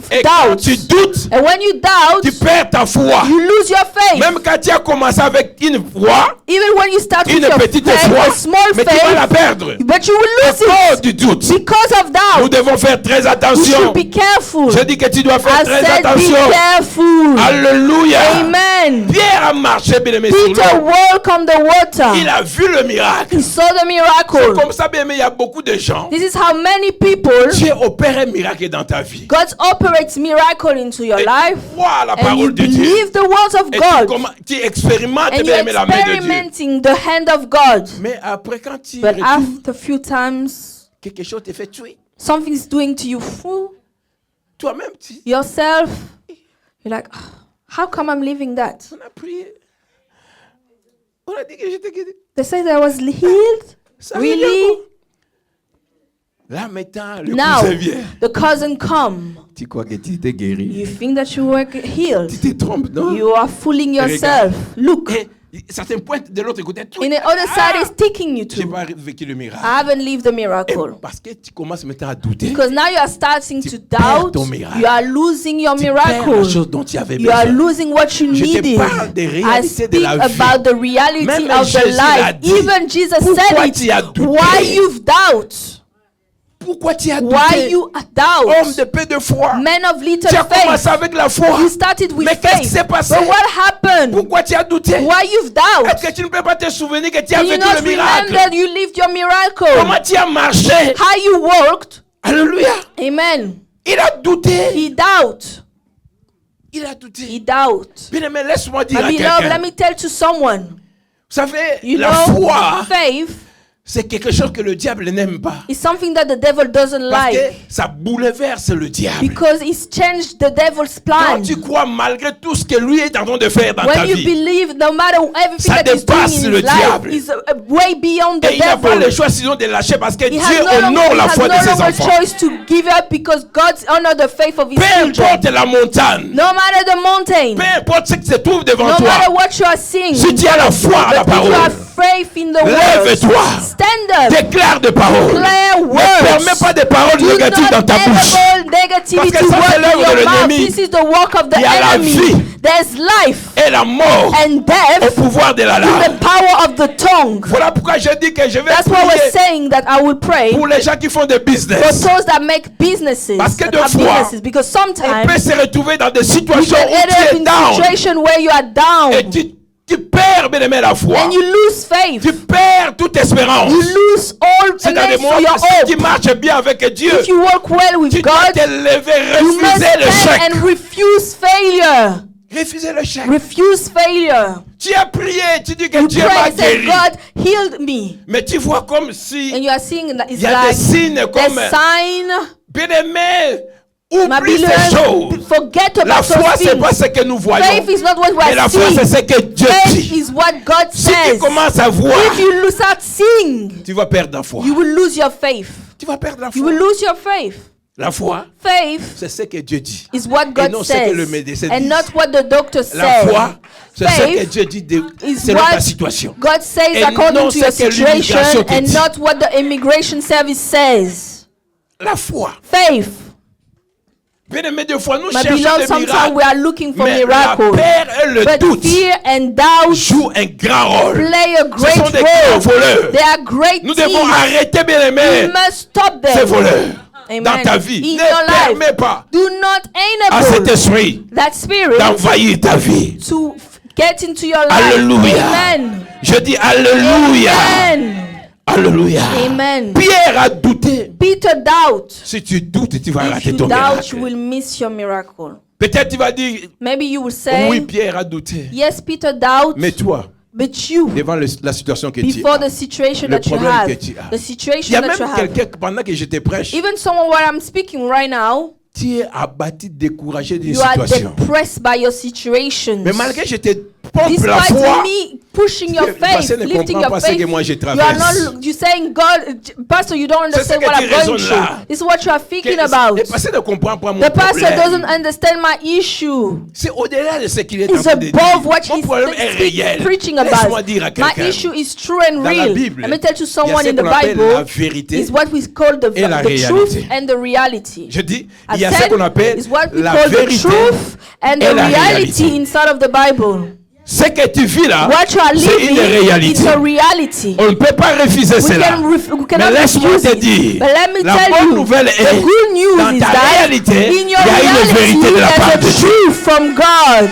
Et quand doubt. tu doutes, And when you doubt, tu perds ta foi. you lose your faith. Même quand tu as commencé avec une foi, Even when you start with une your petite faith, foi, a small mais tu vas la faith, perdre. but you will À lose cause it du doute. because of Nous doubt. devons faire très You attention. should be careful. Je dis que tu dois faire I très said be attention. careful. Alléluia. Amen. Pierre a marché, bien aimé, sur Peter l'eau. walked on the water. Il a vu le miracle. He saw the miracle. Comme ça, bien aimé, il y a beaucoup de gens. This is how many people Dieu opère un miracle dans ta vie. God operates miracle into your Et life, tu crois à la and you parole de Dieu. believe the words of Et God, tu expérimentes, and bien you're aimé, la main de Dieu. experimenting the hand of God. Mais après, quand tu But retrouves after a few times, quelque chose te fait tuer, something's doing to you, fool, toi-même, tu yourself. You're like, "Ah, how come I'm living that? on a prié. On a dit que j'étais guéri. They say that I was healed. Ça vient Really? encore. Là, maintenant, le Now, cousin vient. the cousin come. Tu crois que tu étais guéri? You think that you were healed. Tu te trompes, non? You are fooling yourself. Look, Et certains pointent de l'autre côté. in the other side is taking you J'ai to. pas vécu le miracle. I haven't lived the Et miracle. parce que tu commences maintenant à douter. Because now you are starting Tu to perds doubt. ton miracle. You are losing your Tu perds la miracle. chose dont tu avais You are besoin. losing what you Je te needed. parle des I réalités de speak la vie. about the reality Même of the Jésus l'a life. dit. Even Jesus Pourquoi said tu as it. douté? Why you've doubt? Pourquoi tu as Why douté? you Homme doubt? de peu de foi. Men of little Tu as commencé faith. avec la foi. You started with Mais qu'est-ce qui faith. s'est passé? But what happened? Pourquoi tu as douté? Why you've doubt? Est-ce que tu ne peux pas te souvenir que tu as Can you vécu not le remember miracle? you lived your miracle? Comment tu as marché? How you worked? Alléluia. Amen. Il a douté. He doubt. Il a He douté. doubt. Bien aimé, laisse-moi dire My à beloved, quelqu'un. let me tell to someone. Vous savez, You la know, foi, faith c'est quelque chose que le diable n'aime pas. is something that the devil doesn't Parce que like ça bouleverse le diable. because it's changed the devil's Quand plan. tu crois malgré tout ce que lui est en train de faire dans ta When you vie, believe, no matter everything Ça that he's doing dépasse in le his life diable. is way beyond et the il n'a pas le devil. choix sinon de lâcher parce que He Dieu has no honore la foi de ses longer enfants. choice to give up because God honors the faith of his Peu children. importe la montagne, No matter the mountain, peu importe ce qui se trouve devant no toi, matter what you are seeing, si tu as la foi à la but if you parole, have faith in the word, lève-toi, stand up, déclare des paroles. declare Ne words. permets pas des paroles Do négatives dans not ta bouche. enable negativity Parce que to ça, work c'est in l'œuvre de your mouth. l'ennemi. This is the work of the Il y a la enemy. vie. There's life Et la mort and au death pouvoir de la in langue. the power of the tongue. Voilà pourquoi je dis que je vais That's why we're prier saying that I will pray pour les gens qui font des for business. those that make businesses, Parce que that des have fois, businesses, because On sometimes peut se retrouver dans des you situations can où end tu up es in down situation where you are down et tu perds, bien aimé, la foi. and you lose faith. Tu perds toute espérance. You lose all C'est-à-dire, faith moi, for your si tu hope. marches bien avec Dieu, If you work well with tu dois God, te lever, you must refuser le stand chèque. and refuse failure. Refuser le chèque. Refuse failure. Tu as prié, tu dis que You Dieu pray m'a and say, guéri. God healed me. Mais tu vois comme si And you are seeing that il it's y a des like signes the comme sign bien aimé, My Oublie ces beloved, choses. forget La about foi, those c'est pas things. ce que nous voyons. Faith is not what we Mais la are foi, c'est seeing. ce que Dieu Faith dit. is what God Si tu says. commences à voir, If you start seeing, tu vas perdre la foi. you will lose your faith. Tu vas perdre la You foi. will lose your faith. La foi, Faith c'est ce que Dieu dit. is what Et God non ce que le says, médecin and dit. not what the doctor La says. foi, c'est ce que Faith Dieu dit is selon ta what situation. God says Et according non to your ce que situation, l'immigration te and dit. not what the immigration service says. La foi. Faith. Bien-aimés, des fois, nous My cherchons beloved, des sometimes miracles. we are looking for Mais la miracles. peur et le But doute fear and doubt jouent un grand rôle. play a Ce great sont des grands role. voleurs. They are great Nous devons thieves. arrêter, You bien-aimés, must stop ces them. voleurs Amen. dans ta vie. In Ne your life. permets pas Do not à cet enable esprit that spirit d'envahir ta vie. to get into your life. Alléluia. Amen. Je dis Alléluia. Amen. Alléluia. Amen. Pierre a douté. Peter doubt. Si tu doutes, tu vas If rater you ton doubt, miracle. you will miss your miracle. Peut-être tu vas dire, Maybe you will say, oui, Pierre a douté. yes, Peter doubt, Mais toi, but you, devant la situation que tu before as, the situation le that you problème have, que tu as. the il situation y a that même you have, quelqu'un, pendant que je te prêche, even someone where I'm speaking right now, tu es abattu, découragé d'une you are situation. depressed by your situations. Mais malgré que je te pompe la Despite foi, me pushing your le pasteur faith, ne lifting comprend your pas ce faith, que moi je you are traverse. not, you saying, God, Pastor, you don't C'est ce understand que what tu I'm going raisonnes là. through. This is what you are thinking Que about. le pasteur ne comprend pas mon The pastor doesn't problème. understand my issue. C'est au-delà de ce qu'il est en It's train de dire. above what Mon he's problème est réel. preaching Laisse-moi about. dire à My quelqu'un. issue is true and Dans la real. Bible, Let me tell you il y a someone ce in the qu'on appelle la Bible vérité is what we call the et la truth réalité. and the reality. Je dis, I il y a ce said qu'on appelle is what we la call the vérité truth and et the la reality réalité. inside of the Bible. Ce que tu vis là, What you are c'est une living, réalité. it's a reality. On ne peut pas refuser We cela. we cannot Mais laisse-moi refuse te it. dire, But let me la tell bonne you, nouvelle the est, good news dans is ta that réalité, in il y your a une vérité de la reality, part de there's a Dieu. truth from God.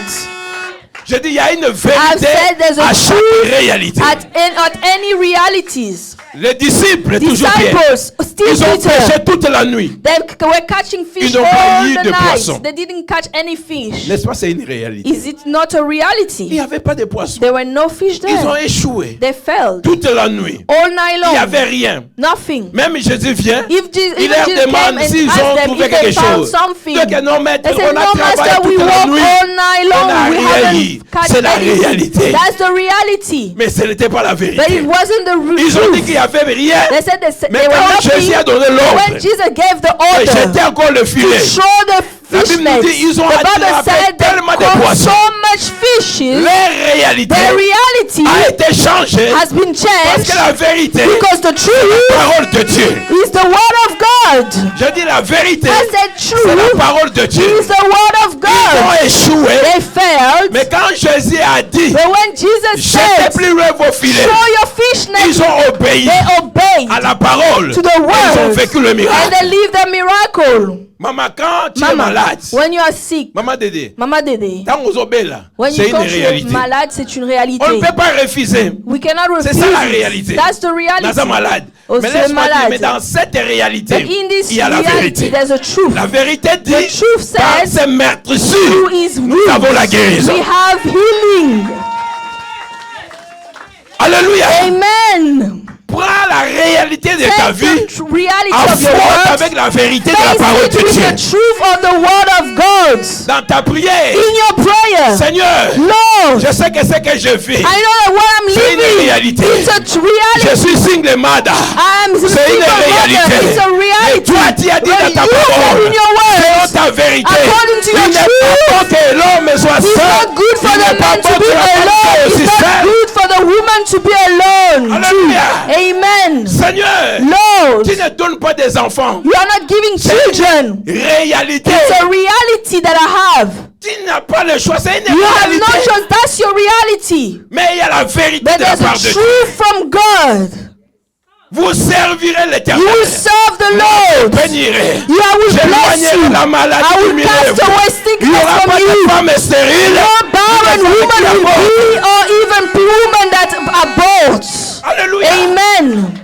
Je dis, il y a une I've vérité said there's a à chaque truth réalité. at any realities. Les disciples, toujours bien, Disciples, still ils ont Peter, pêché toute la nuit. they were catching fish Ils n'ont pas all eu the de night. poisson. They didn't catch any fish. N'est-ce pas, c'est une réalité. Is it not a Il n'y reality? avait pas de poissons. There were no fish Ils ont there. échoué They failed toute la nuit. all night Il n'y long. avait rien. Nothing. Même Jésus vient, If Jesus, il even leur Jesus came demande and s'ils asked ont them trouvé if they quelque found chose. something, Donc, non, maître, they said, on a no, travaillé master, we toute la walked nuit. all night On long. n'a We rien haven't eu. caught C'est la anything. réalité. That's the reality. Mais ce n'était pas la But it vérité. wasn't the Ils ont dit truth. qu'il n'y avait rien. They said Mais they were quand Jésus a nothing. donné l'ordre, When Jesus gave the et j'étais order encore le to filet. show the La Bible fish nous nets, dit, ils ont the Bible attrapé said they tellement de caught poissons. so much fishes. Leur réalité Their reality a été changée has been parce changed que la vérité, because the la truth parole de Dieu. is the word of God. Je dis la vérité, I said c'est la truth parole de Dieu. is the word of Ils God. ont échoué. They failed. Mais quand Jésus a dit, But when Jesus jetez said, plus loin vos filets, show your fish nets, ils ont obéi they obeyed à la parole. to the Et ils ont word vécu le and miracle. they live the miracle. Maman, quand tu es Mama, malade, when you are sick, maman Dédé, Mama Dede, quand vous obéissez là, when c'est you une come to réalité. malade, c'est une réalité. On ne peut pas refuser. We cannot refuse C'est ça la it. réalité. That's the reality. Dans un malade. Oh, Mais c'est laisse-moi dire, malade. mais dans cette réalité, But in this il y a la reality, vérité. there's a truth. La vérité dit, The truth par says, ces meurtrissures, Who is nous weak? avons la guérison. We have healing. Alléluia. Amen. Prends la réalité de ta Take vie, the reality of your affronte words. avec la vérité de la Face parole it de with Dieu. the truth of the word of God. Dans ta prière, In your prayer, Seigneur, Lord, je sais que ce que je vis, I know that what I'm c'est une living, réalité. it's a reality. Je suis signe de Mada. I'm C'est une single réalité. mother. It's a Et reality. toi, tu as dit But dans ta you said parole, in your words, selon ta vérité, according to il your n'est truth, pas bon que l'homme soit it's seul. not good for Il the n'est pas man bon to que be la femme alone. soit aussi It's not seule. good for the woman to be alone. Alléluia. Amen. Seigneur, Lord, tu ne donnes pas des enfants. you are not giving children. Réalité. It's a reality that I have. Tu n'as pas le choix, c'est une You have réalité. no choice. That's your reality. Mais il y a la vérité But de la there's a part de Dieu. truth from God. Vous servirez You l'Éternel. will serve the Lord. Bénirez. You I will bless J'éloignerai you. la maladie I du will milieu. cast away Il n'y aura sickness pas from de you. femme stérile. No barren woman will be, or even women that abort. Alléluia. Amen.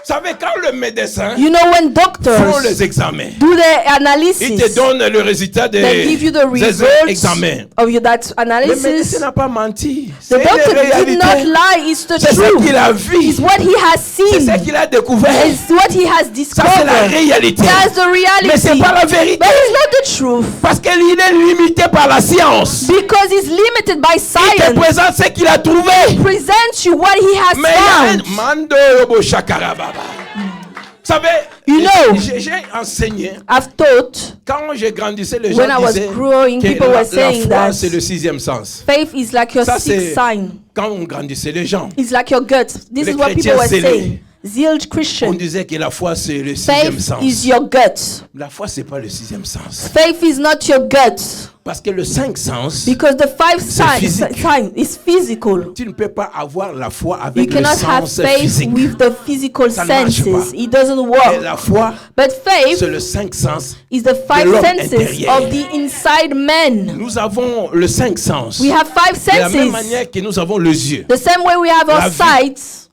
Vous savez, quand le médecin You know, when font doctors les examens, do the il te analysis, donne le résultat they give you the des results examens. of that Le médecin analysis. n'a pas menti. The C'est doctor la did not réalité. lie. It's the C'est ce qu'il truth. a vu. It's what he has C'est seen. ce qu'il a découvert. It's what he has Ça, c'est la discovered. réalité. That's the Mais c'est reality. pas la vérité. But it's not the truth. Parce qu'il est limité par la science. Because he's limited by Il te science. présente ce qu'il a trouvé. Presents you what he has Mais il y a found. un mando robo shakarababa. Vous savez, You know, j'ai enseigné. I've taught Quand je grandissais, les gens when I was disaient growing, que people la were saying foi, that c'est le sixième sens. faith is like your Ça, sixth c'est sign. quand on grandissait les gens. It's like your gut. This Les is what people chrétiens were zélés. saying. Zealed On Christian. disait que la foi, c'est le sixième Faith sens. is your gut. La foi, c'est pas le sixième sens. Faith is not your gut. Parce que le cinq sens, Because the five physique. sign is physical. tu ne peux pas avoir la foi You avec le cannot have sens faith physique. with the physical Ça ne marche senses. pas. It doesn't Et work. la foi, But faith c'est le cinq sens. is the five l'homme senses intérieur. of the inside man. Nous avons le cinq sens. We have five De la même senses. manière que nous avons les yeux. The same way we have La our vue. sights,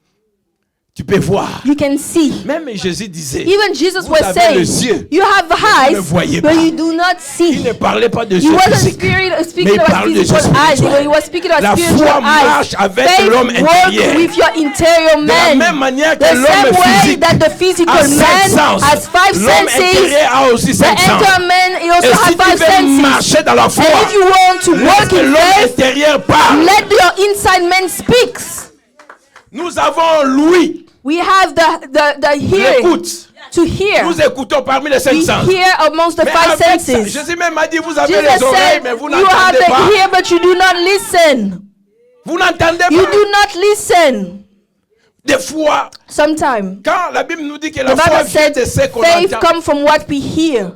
Tu peux voir. you can see. Même Jésus disait, Even Jesus vous was avez saying, les yeux, you have ne eyes, voyez but pas. you do not il ne see. parlait pas de He yeux wasn't physiques. Mais speaking il about parle de physical yeux eyes, spirituels. he was speaking about La spiritual foi marche eyes. avec Faith l'homme intérieur. works with your interior De la même man. manière que The same l'homme way physique that the physical a cinq man sens, has five l'homme senses, intérieur a aussi the cinq sens. interior man he Et also si has tu five veux senses. marcher dans la foi, And if you want to laisse work que in l'homme faith, intérieur parle. let your inside man speaks. Nous avons l'ouïe, We have the hearing l'écoute. to hear. Nous écoutons parmi les cinq We sens. hear amongst the Mais five avec ça, senses. Jésus même a dit, vous avez Jesus les oreilles, said, mais vous you have n'entendez the pas. ear, but you do not listen. Vous n'entendez You pas. do not listen. Des fois, Sometimes quand la Bible nous dit que the la foi Bible vient said de ce qu'on faith entend, comes from what we hear.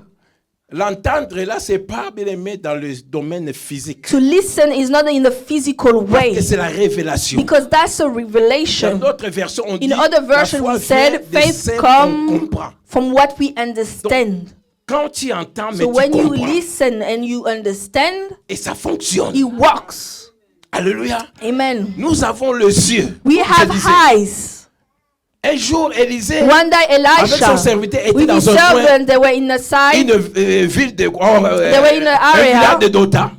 l'entendre là, c'est pas bien aimé dans le domaine physique. To listen is not in the physical Et way, c'est la révélation. because that's a Dans revelation. d'autres versions, on dit In other la version, foi we vient said de faith ce qu'on comes comprend. from what we understand. Quand tu entends, mais So tu when you comprends. listen and you understand, Et ça fonctionne. it works. Alléluia. Amen. Nous avons les yeux. We Comme have je disais. eyes. Un jour, Élisée, One day avec son Elisha, serviteur, était with his dans un coin, servant, they were in the side. une ville de were in an un area. village de Dothan.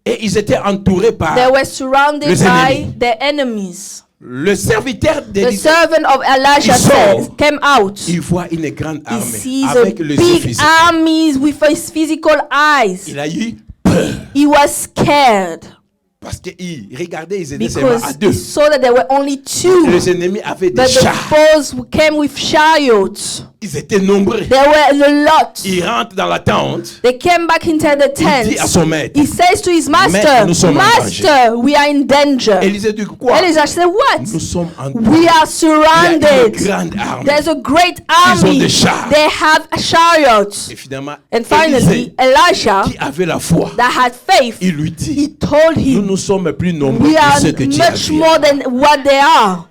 Et ils étaient entourés par They were surrounded les by ennemis. their enemies. le serviteur The d'Élisée. servant of Elisha Il sort. came out. Il voit une grande He armée sees a avec les yeux big physiques. armies with his physical eyes. Il a eu peur He was scared parce qu'il regardait, ils étaient seulement because à deux. he saw that there were only two. Les ennemis avaient des But the chars. foes came with chariots. Ils étaient nombreux. There were a lot. Il rentre dans la tente. They came back into the Il dit à tent. son maître. He says to his Maître, master, nous sommes en Master, we are in danger. Élisée dit quoi? Elijah said, Nous what? sommes en We are Il y a une surrounded. grande armée. There's a great Ils ont army. des chars. They have chariots. Et finalement, And finally, Élisée, Elisha, qui avait la foi, that had faith, il lui he dit, told nous him, nous sommes plus nombreux we are que ceux que tu as much vus. more than what they are.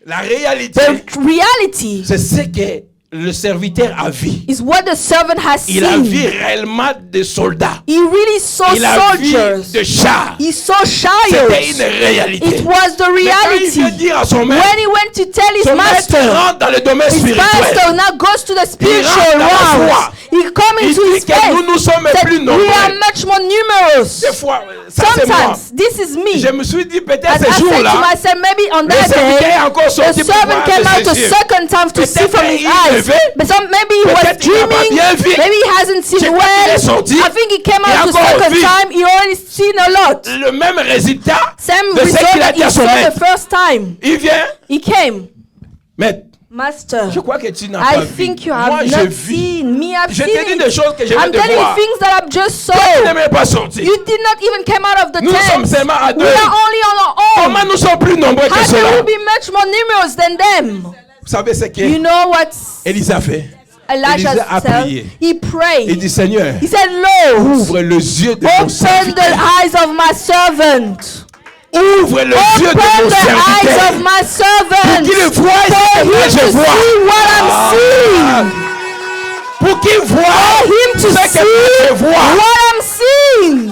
La réalité, The reality c'est ce que le serviteur a vu. is what the servant has Il a vu seen. réellement des soldats. He really saw Il a vu soldiers. des chars. He saw C'était chariots. une réalité. It was the Mais quand il reality. vient dire à son maître, When he went to tell his son maître master, rentre dans le domaine his spirituel. master now goes to the spiritual rentre dans la realm. foi. He come Il into dit his que faith. nous sommes Said, plus we nombreux. are much more numerous. Des fois, ça c'est moi. Sometimes, this is me. Je me suis dit peut-être And I ce said to jour-là, myself, maybe on le that serviteur day, est encore the sorti pour servant voir came de out a ses yeux. second time to see Peut-être from his qu'il eyes. rêvait. But maybe he was Peut-être qu'il n'a pas dreaming. bien vu. Maybe he hasn't Je seen crois qu'il est well. sorti. I think he came Il a out the encore second vu. time. He already seen a lot. Le même résultat Same de ce result qu'il a that dit à he son saw maître. the first time. Il vient, He came. maître, Master, je crois que tu n'as pas I vu. think you Moi, have j'ai not vu. seen. Me, I've Je seen t'ai dit it. des choses que je viens I'm de telling you voir. things that I've just saw. Tu n'es même pas sorti. You did not even come out of the Nous sommes tent. seulement à deux. We are only on our own. Comment nous sommes plus nombreux que How cela? can we be much more numerous than them? Vous savez ce que You know what Élisée a fait? Elijah Élisée a said? prié. He Il prayed. dit, Seigneur, He said, Lord, ouvre les yeux de mon open the serviteur. eyes of my servant. Ouvre les yeux de Open mon the eyes serviteur. of my servant. Qu'il voie ce For que moi him je to vois. see what I'm seeing. Pour qu'il voie For him to ce que see je vois. what I'm seeing.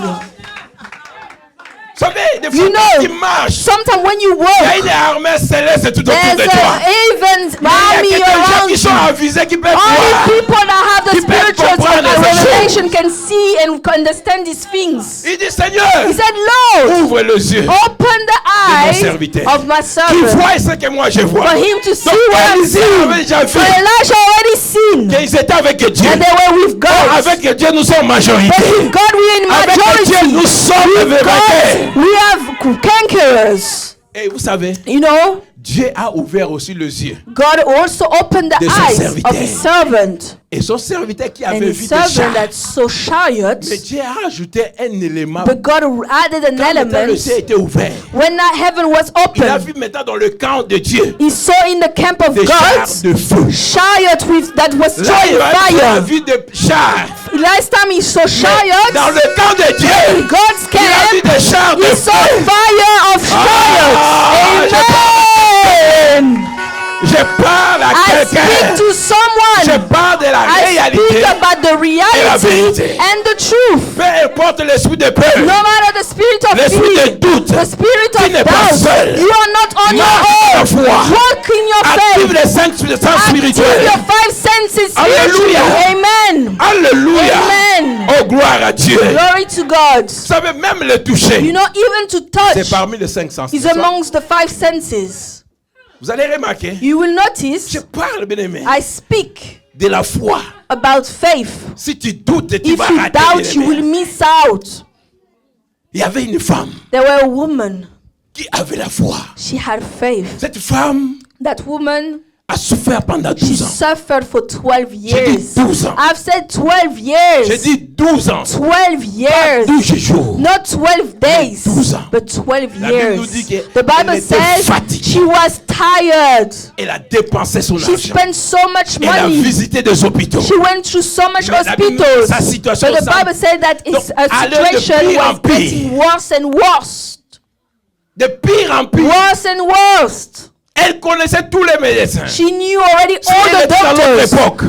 Vous savez, des You fois quand tu know, marches, sometimes when you il y a walk, une armée céleste tout autour there's de toi. an even Mais il y army a quelques gens around qui sont you. avisés, qui peuvent Only voir. people that have the Qui peuvent spiritual comprendre ces revelation can see and understand these things. Il dit, Seigneur, He said, Lord, ouvre les yeux open the eyes serviteur. of my qui servant voit ce que moi je vois. for him to see Donc what I'm Élisée seeing. avait déjà For vu Elijah already seen qu'ils étaient avec Dieu. that they were with God. Avec Dieu, nous sommes majorité. But with God we are in Avec Dieu, majority. nous sommes vainqueurs. God, we have conquerors. Et vous savez, You know, Dieu a ouvert aussi les yeux. God also opened the De son eyes serviteur. of his servant. Et son serviteur qui And avait his vu des servant chars. that saw chariots. Mais Dieu a ajouté un élément. But God added an Quand maintenant le element. ciel était ouvert, When that heaven was il a open, vu maintenant dans le camp de Dieu he saw in the camp of des chars God de feu. chariot that was Là, il throwing a fire. vu des chars. Last time he saw Mais chariots, dans le camp de Dieu, in God's il a vu camp, des chars de he saw feu. fire of chariots. Amen. Je parle à I quelqu'un. speak to Je someone. parle de la I réalité. speak about the reality vérité. and the truth. Peu importe l'esprit de peur, No matter the spirit of l'esprit de fear, doute, the spirit tu of n'es pas doubt, seul. you are not on Marche your ta own. foi. Walk in your active faith. les cinq sens Active spirituels. your five senses spiritually. Alléluia. Amen. Alléluia. Amen. Oh, gloire à Dieu. Glory to God. Vous savez, même le toucher, You know, even to c'est touch parmi les cinq sens. is n'est-ce pas? amongst the five senses. Vous allez remarquer, You will je notice parle, bien aimé, I speak de la foi. about faith. Si tu doutes, tu If vas you rater. doubt, you will bien-aimé. miss out. Il y avait une femme There were a woman. qui avait la foi. She had faith. Cette femme That woman, a souffert pendant she 12 ans. suffered for 12 years. 12 ans. I've said 12 J'ai years. dit 12 ans. 12 years. 12 jours. Not 12 days, 12 ans. but 12 La Bible years. nous dit que The Bible elle était says fatiguée. she was tired. Elle a dépensé son She argent. spent so much Elle a money. visité des hôpitaux. She went through so much Mais la Bible- hospitals. sa situation But the semble- Bible said that his Donc, allait de situation pire en was pire. getting worse and worse. De pire en pire. Worse and worse. Elle connaissait tous les médecins. She knew already Si all elle the était à l'autre doctors. époque,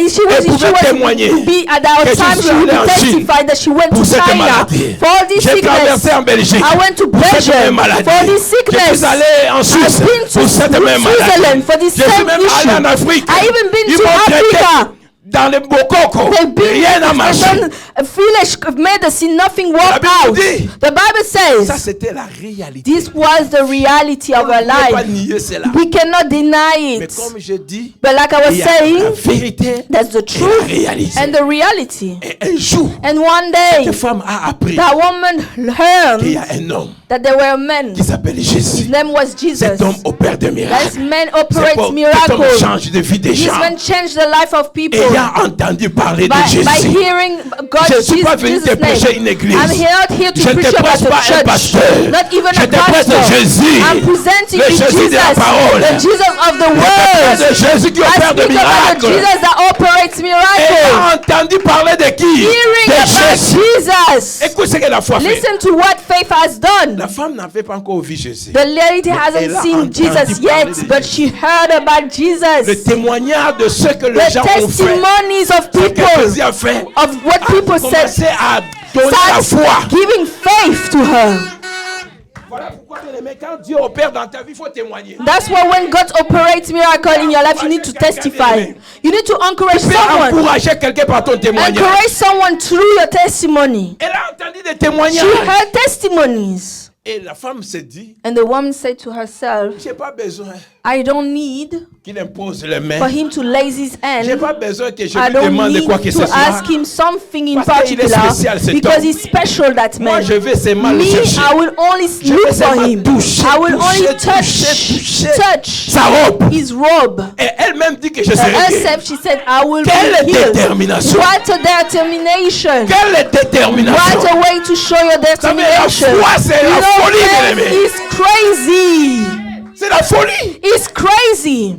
She pouvait was témoigner be at our que time je suis she would allé en be Chine testified that she went to pour cette China maladie. for all this J'ai sickness. traversé en Belgique I went to pour cette Belgium même maladie. for this Je suis sickness. allé en Suisse I've been to pour cette même maladie. Switzerland for this Je suis same même allé issue. en Afrique. I even been Ils to m'ont traité Africa. dans les Bokoko. They've been Rien n'a marché. village medicine, nothing La worked Bible out. dit- The Bible Ça, says c'était la réalité. this was the reality of On her ne peut pas life. nier cela. We cannot deny Mais it. comme je dis, But like I il was y a la saying, vérité that's the et la truth réalité. and the reality. Et un jour, And one day, cette femme a appris that woman qu'il y learned a un homme that there were men. qui s'appelle His Jésus. name was Jesus. Cet homme opère des That miracles. man Cet operates homme miracles. change de vie des This gens. man changed the life of people Ayant entendu parler de by Jésus. hearing God Je ne suis pas venu Jesus' te prêcher name. une église. I'm not here to Je ne preach te about prêche a pas un church, pasteur. not even Je a te prêche pastor. Jésus. I'm presenting Le you Jésus de la Jesus, parole. the Jesus of the Je te word. prêche de Jésus qui I opère des speak about the miracles. Jesus that operates miracles. Ayant entendu parler de qui? Hearing De about Jésus. Jesus. Écoute ce que la foi fait. Listen to what faith has done. La femme n'avait pas encore vu Jésus. The lady elle hasn't a seen entendu Jesus parler yet, de but she heard about Le Jesus. témoignage de ce que les The gens ont fait. testimonies of Ce que people, Jésus a fait. of what people said, Commencé à donner la starts foi. giving faith to her. Voilà pourquoi, bien-aimé, quand Dieu opère dans ta vie, il faut témoigner. That's why when God operates miracle in your life, you need to testify. You need to encourage Tu peux someone. encourager quelqu'un par ton témoignage. Encourage someone through your testimony. Elle a entendu des She témoignages. heard testimonies. Et la femme s'est dit, And the woman said to herself, j'ai pas besoin I don't need qu'il impose les mains. for him to lay his J'ai hand. pas besoin que je I lui don't demande need quoi que ce to soit. ask him something in Parce qu'il est particular spécial, cet because homme. he's special, that Moi, man. je vais seulement le Me, chercher. I will only Je look vais for seulement him. toucher, I will toucher, only toucher touch sa robe. his robe. Et elle-même dit que je serai guéri. Herself, she said, I will Quelle be healed. détermination. What a determination. Quelle détermination. What a way to show your savez, la determination. foi, c'est la folie, faith bien-aimé. is crazy. C'est la folie. It's crazy.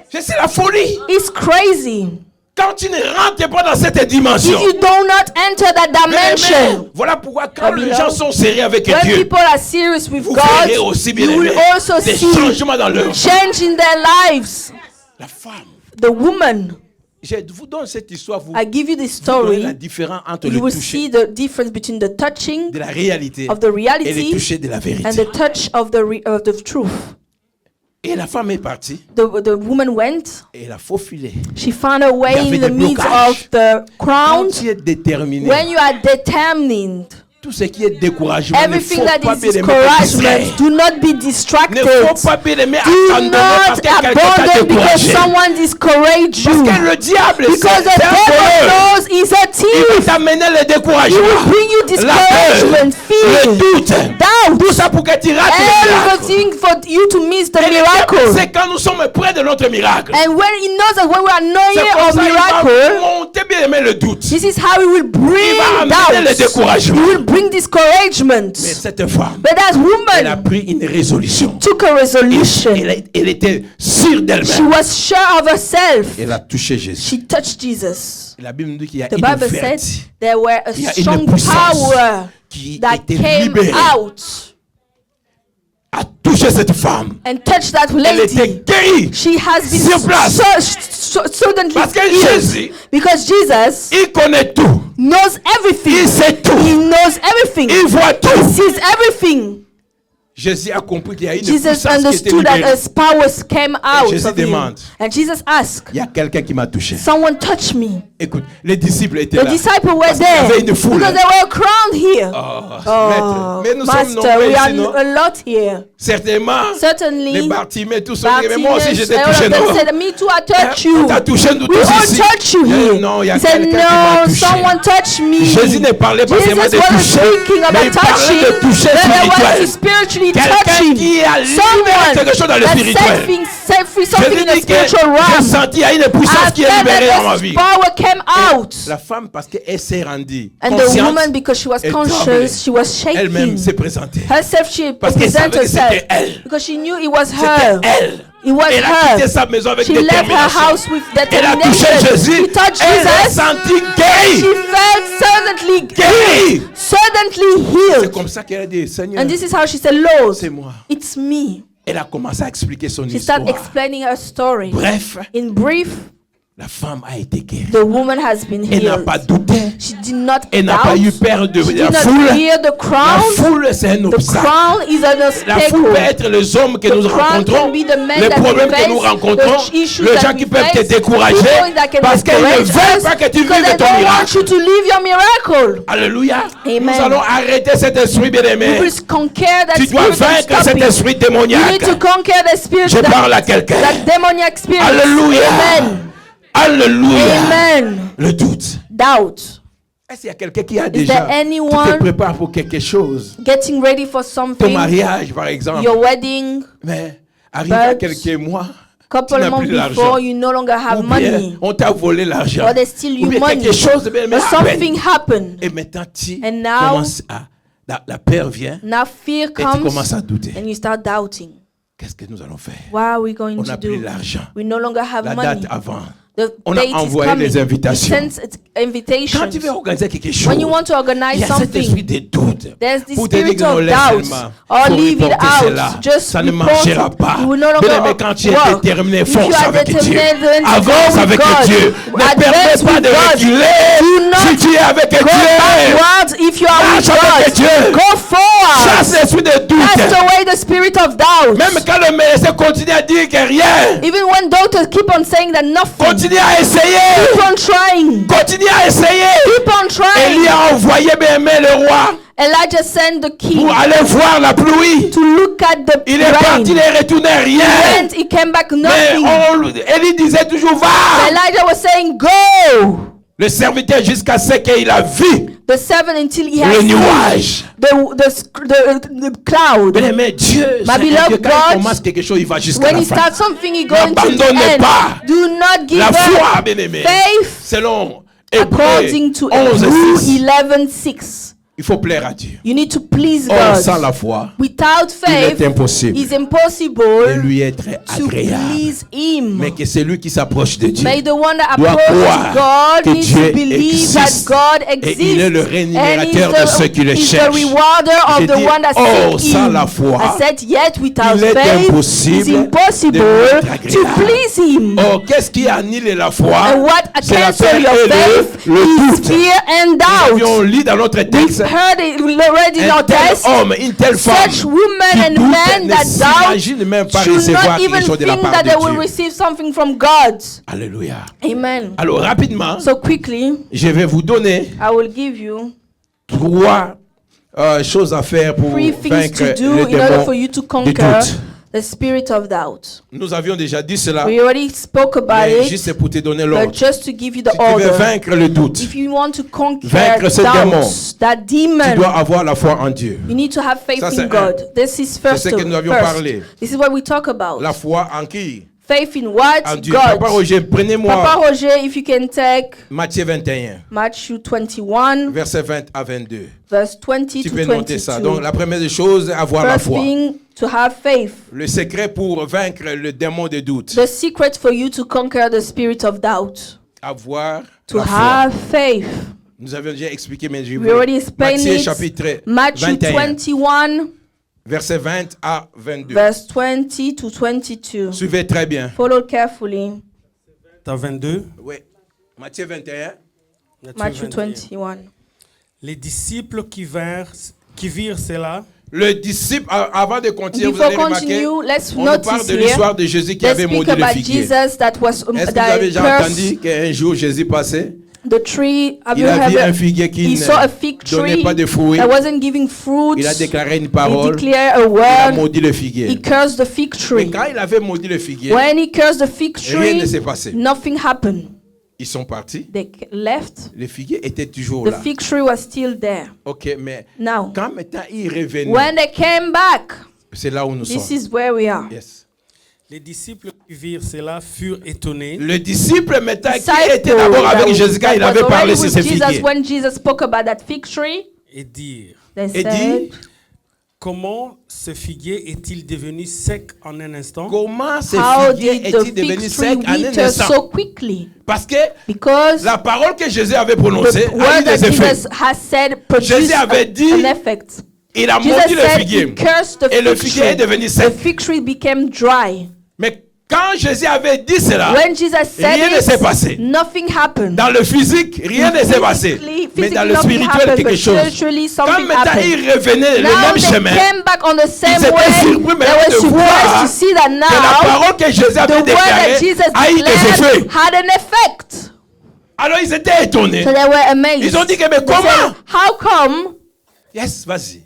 C'est la folie. It's crazy. Quand tu ne rentres pas dans cette If dimension. you do not enter that Bien-aimé, dimension, voilà pourquoi quand les beloved, gens sont sérieux avec when Dieu, people are serious with vous God, verrez aussi bien you will also des see changements dans leur vie. change in their lives. La femme The woman Je vous donne cette histoire, vous I give you this verrez la story. différence entre You le will toucher see the difference between the touching de la réalité of the et le reality toucher de la and vérité. the touch of the truth. Et la femme est partie The woman went. et elle a faufilé. She found a way Il y avait in the des midst blocages. of the Quand crowd. tu es déterminé, When you are determined, tout ce qui est découragement, ne everything faut that pas is bien aimer discouragement, do not be Ne distracted. faut pas bien aimer Do abandonner parce not que quelqu'un t'a abandon because découragé. someone discouraged Parce you. que le diable, Because the c'est un devil voleur. knows he's a Il thief. va t'amener le He will découragement, bring you la peur, discouragement, fear, le doute. doubt, Tout ça pour que tu rates le miracle. everything for you to miss the Et le diable, miracle. c'est quand nous sommes près de notre miracle. And when he knows that when we are C'est near comme of ça qu'il va miracle, monter bien aimer le doute. this is how he will bring Il va amener le doubt. découragement. He will bring discouragement. Mais cette femme, But that elle a woman pris une résolution. took a resolution. Elle était sûre She d'elle-même. was sure of herself. Elle a touché Jésus. She touched Jesus. La Bible nous dit qu'il y a The une Bible said vertu there were a Il y a une strong puissance power qui that était came libérée. out a touché cette femme. and touched that Elle était lady. guérie. She has been Sur place. suddenly Parce que healed. Jésus, Because Jesus il connaît tout. knows everything. Il sait tout. He knows everything. Il voit He tout. sees everything. Jésus a compris qu'il y a une Jesus puissance qui était understood that libérée. his powers came out Jésus of him. demande. And Jesus asked, Il y a quelqu'un qui m'a touché. someone touched me. Écoute, les disciples étaient The là. disciples were Parce qu'il y there avait une foule. because there were a crowd here. Oh, maître. Mais nous sommes Master, nombreux we are ici, non? a lot here. Certainement, les Certainly, Bartimée, tous ceux qui... Mais moi aussi, Bartimaeus, j'étais all touché, of them non? said, me too, I touched On you. t'a touché, nous We tous all ici. touched you here. Non, il y a He said, quelqu'un qui m'a no, touché. someone touched me. Jésus ne parlait pas seulement Jesus de wasn't toucher, speaking mais about il parlait touching, de toucher but there spirituel. was spiritually Quelqu'un touching. qui a libéré Someone quelque chose dans le that spirituel. set free something Jésus in the dit que spiritual j'ai realm. senti, il y a une puissance I qui est felt libérée dans ma that this vie. power came out. La femme, parce qu'elle s'est rendue And the consciente, woman, because she was elle conscious, tremblait. she was Elle-même shaking. s'est présentée. Herself, she Parce qu'elle savait presented que c'était herself. elle. Because she knew it was C'était her. elle. It was Elle a quitté her. sa maison avec She left her détermination. house with Elle a touché determination. Jésus. She touched Elle est Jesus. sentie She guérie. felt suddenly Guérie. suddenly C'est healed. comme ça qu'elle a dit, Seigneur, And this is how she said, Lord, c'est moi. it's me. Elle a commencé à expliquer son She histoire. started explaining her story. Bref, In brief, la femme a été guérie. the woman has been Elle n'a healed. pas douté. She did not Elle n'a pas eu doubt. peur de She la did not foule. fear the La crowd. foule, c'est un The obstacle. crowd is an La foule peut obstacle. être les hommes que nous The crowd rencontrons, can be the men les that we problèmes que face, nous rencontrons, the issues les that gens we qui peuvent te face, décourager people that can parce qu'ils ne discourage veulent us pas que tu because vives they de ton don't want miracle. you to live your miracle. Alléluia. Amen. Nous allons arrêter cet esprit You bien-aimé. will conquer that Tu dois spirit and vaincre stop cet it. esprit You démoniaque. need to conquer the spirit, Je parle à quelqu'un. that demoniac spirit. Alléluia. Amen. Alléluia. Amen. Le doute. Doubt. Est-ce qu'il y a quelqu'un qui a Is déjà, there tu te anyone prépares pour quelque chose, getting ready for ton something? mariage par exemple, Your wedding, mais arrive à But quelques mois, tu couple n'as months plus l'argent. before, you no longer have Ou bien, money. on t'a volé l'argent. Or they steal Ou you bien money. quelque chose de bien, mais Or something happened. Et maintenant, tu And now- commences à... La peur vient Now fear et tu comes commences à douter. and you start doubting. Qu'est-ce que nous allons faire? What are we going On to n'a plus do? l'argent. We no longer have La money. date avant. The On a date is envoyé coming. les invitations. He sends Quand invitations. tu veux organiser quelque chose, When you want to il organize y a cet esprit something, de doute. there's the Pour te dire spirit que non, of laisse doubt. seulement. Or Faut leave it reporter out. cela. Just Ça ne report marchera it. pas. You will no Bien longer aimé, quand tu es work. déterminé, If fonce you are avec Dieu. determined, then Avance go with avec God. Dieu. Ne Advance permets pas with de God. reculer. Do not Si tu es avec Go Dieu, backwards if you are with marche avec God. Dieu. Go forward. Chasse l'esprit de Cast doute. away the spirit of doubt. Même quand le médecin continue à dire que rien, Even when doctors keep on saying that nothing, continue à essayer. keep on trying. Continue à essayer. Keep on trying. Élie a envoyé bien aimé le roi Elijah sent the king pour aller voir la pluie. to look at the Il est rain. parti, il est retourné He rien. went, he came back Mais nothing. Élie disait toujours va. Elijah was saying, go. Le serviteur jusqu'à ce qu'il a vu The seven until he le has seen nuage. the cloud. Bien aimé, Dieu, c'est un beloved Dieu, quand God, il commence quelque chose, il va jusqu'à When la he fin. starts something, he goes to the N'abandonnez end. pas. Do not give La up. foi, bien aimé, Faith, selon Hébreux according to 11, Hebrews 6. 11:6. Il faut plaire à Dieu. You need to please Or, sans God. la foi, Without il est faith, impossible it's de impossible lui être to agréable. please Him. Mais que celui qui s'approche de Dieu May the one that doit approaches croire que God needs Dieu to believe that existe. God Et exists. il est le rémunérateur de ceux qui le He's the cherchent. rewarder of J'ai the dit, one that or, seek sans Him. la foi, I said, yet without il est faith, impossible it's impossible de lui être to agréable. please Him. Or, qu'est-ce qui annule la foi? And what C'est la cancel peur your et faith le is doute. fear and Nous avions doubt. lu dans notre We've texte heard it already in un our tel text. homme, une telle femme Such women qui and doute, men ne that doubt s'imagine même pas should recevoir not quelque even chose de la think part that they de will Dieu. receive something from God. Alléluia. Amen. Alors rapidement, So quickly, je vais vous donner I will give you 3 choses à faire pour 3 things vaincre to do le in order démon for you to du conquer doute. the spirit of doubt. Nous avions déjà dit cela, We already spoke about mais it, juste pour te donner but l'ordre. just to give you the Si tu veux order. vaincre le doute, If you want to conquer Vaincre ce démon, doubt, that tu demon, dois avoir la foi en Dieu. you need to have faith Ça, c'est in God. This is first. ce que nous avions parlé. This is what we talk about. La foi en qui? Faith in what? En Dieu. God. Papa Roger, prenez-moi Papa Roger, if you can take Matthieu 21, Matthew 21, versets 20 à 22. verse 20 Tu to peux noter ça. 22. Donc la première des choses, avoir la First foi. thing, to have faith. Le secret pour vaincre le démon de doute. The secret for you to conquer the spirit of doubt. Avoir To la foi. have faith. Nous avions déjà expliqué, mais je We vais already explained Matthieu it. chapitre Matthew 21, 21, versets 20 à 22. verse 20 to 22. Suivez très bien. Follow carefully. T'as 22. Oui. Matthieu 21. Matthew 21. 21. Les disciples qui virent cela Le disciple, avant de continuer, vous Before allez remarquer, continue, let's on nous parle notice de here. l'histoire de Jésus qui Let's avait speak maudit le about figuier. Jesus that was Est-ce que vous that avez déjà cursed entendu qu'un jour Jésus passait? the tree. Have Il you a vu un ever? figuier qui He saw a ne fig donnait tree pas de fruits. that wasn't giving fruits. Il a déclaré une He parole. declared a Il a word. maudit le He figuier. cursed the fig Mais tree. quand il avait maudit le figuier, When he cursed the fig rien ne tree, s'est passé. nothing happened. Ils sont partis. They left. Le figuier était toujours The là. fig tree was still there. Ok, mais Now, quand maintenant il revenait, when they came back, c'est là où nous this sommes. is where we are. Yes. Les disciples qui virent cela furent étonnés Le disciple maintenant qui Disciple était d'abord that avec Jésus, quand was il avait already parlé sur with ce Jesus, figuier. when Jesus spoke about that fig tree, et dirent they Et said, dit, comment ce figuier est-il devenu sec en un instant? comment ce how figuier did the est-il devenu fig tree sec en un wither instant? so quickly? Parce que Because la parole que Jésus avait prononcée the a eu word that des effets. Jesus has said produced Jésus avait dit, an effect. Il a Jesus maudit le said figuier. he cursed the Et le fig figuier est tree. devenu The sec. fig tree became dry. Mais quand Jésus avait dit cela, When Jesus said rien ne s'est passé. it, nothing happened. Dans le physique, rien ne s'est passé. Mais dans le Physically, nothing spirituel, happened, quelque but chose. spiritually, Quand something maintenant happened. il revenait le Now même they chemin, came back on the same étaient way. surpris They maintenant were de voir surprised to see that que la now parole que Jésus the avait word that déclarée Jesus a eu des declared effets. had an effect. Alors ils étaient étonnés. So they were amazed. Ils ont dit que mais They comment? said, how come? Yes, vas-y.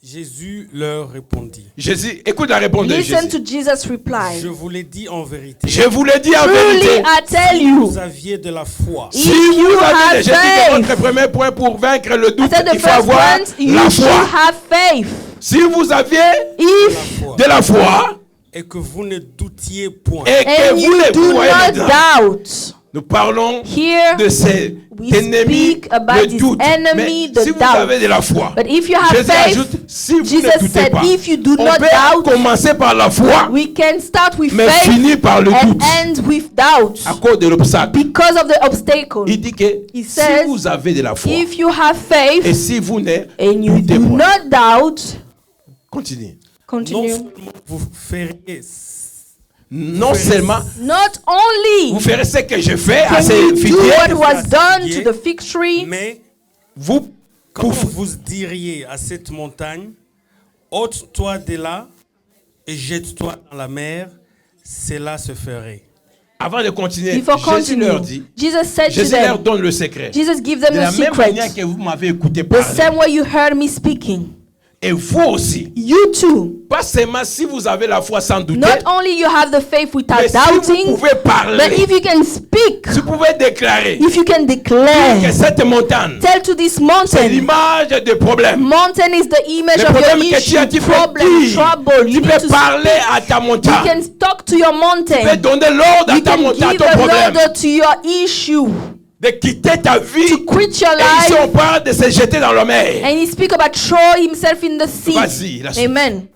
Jésus leur répondit. Jésus, écoute la réponse de Listen Jésus. to Jesus' reply. Je vous l'ai dit en vérité. Je vous l'ai dit en Truly, vérité. I tell Si you, vous aviez de la foi, Si if vous you avez, have j'ai dit que faith, votre premier point pour vaincre le I doute, said the il faut first avoir point, you la should foi. have faith. Si vous aviez If foi, de la foi et que vous ne doutiez point, et que and vous you ne do croyez not dedans, doubt, nous parlons here de cet we ennemi, speak about le this doute. enemy, Mais the si vous doubt. avez de la foi, But if you have Jésus faith, ajoute, si vous Jesus ne doutez said, pas, if you do on not peut doubt, commencer par la foi, we can start with mais faith finir par le and doute end with doubt à cause de l'obstacle. because of the obstacle. Il dit que He si says, vous avez de la foi If you have et faith si vous ne and you doutez do point, not doubt, continue. non continue. seulement vous feriez, Non seulement Not vous only ferez ce que je fais à can ces you do figuiers, what was done to the fig tree, mais vous quand vous diriez à cette montagne, ôte-toi de là et jette-toi dans la mer, cela se ferait. avant de continuer, before Jésus leur continue, dit, Jesus said to Jésus leur them, donne le secret. Jesus gives De them la the même manière secret. que vous m'avez écouté The parler, same way you heard me speaking. et vous aussi, You too. pas seulement si vous avez la foi sans douter, Not only you have the faith mais without si vous doubting, pouvez but parler, if you can speak, si vous pouvez déclarer if you can que declare, cette montagne, tell to this c'est mountain, l'image de problème. mountain is the image Le of your problème que tu as, tu issue, peux problem, dire, trouble. tu You need peux to parler speak. à ta You montagne, can talk to your tu peux mountain. donner l'ordre à You ta can montagne, à give ton an problème, order to your issue. de quitter ta vie. to quit your Et ici, life. on parle de se jeter dans la mer. And he speak about throw himself in the sea. Vas-y, la suite. Amen.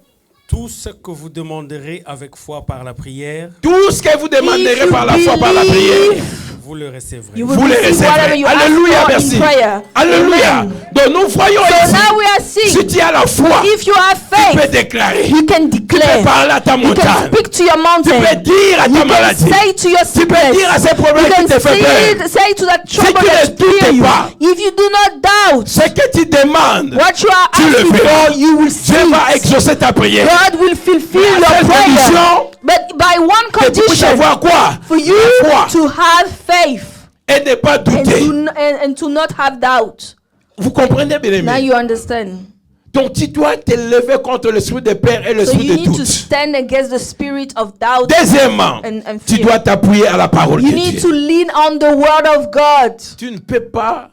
Tout ce que vous demanderez avec foi par la prière, Tout ce que vous demanderez If you par la foi, par la believe, prière, vous le recevrez. You will vous les receive whatever recevrez. you ask Alléluia, for merci. in prayer. Alléluia. Amen. Donc nous voyons So ici, now we are si seeing, tu as la foi, if you have tu peux faith, déclarer, you can tu peux declare, parler à ta you can montagne, speak to your tu peux mountain, dire à ta you can maladie, say to your tu peux dire à sickness, ces problèmes you qui can te font peur. say to that trouble tu ne that doutes fear you. pas, If you do not doubt ce que tu demandes, what you are tu le asking feras. for, you will Dieu va see. exaucer ta prière. God will fulfill Mais à your cette prayer. condition, But by one que tu puisses condition, avoir quoi? for you La foi. to have faith Et ne pas and douter. and to not have doubt. Vous comprenez, bien Now aimé? you understand. Donc tu dois te lever contre l'esprit de peur et So l'esprit you de need to doute. stand against the spirit of doubt. Deuxièmement, and tu fear. dois t'appuyer à la parole You de need Dieu. to lean on the word of God. Tu ne peux pas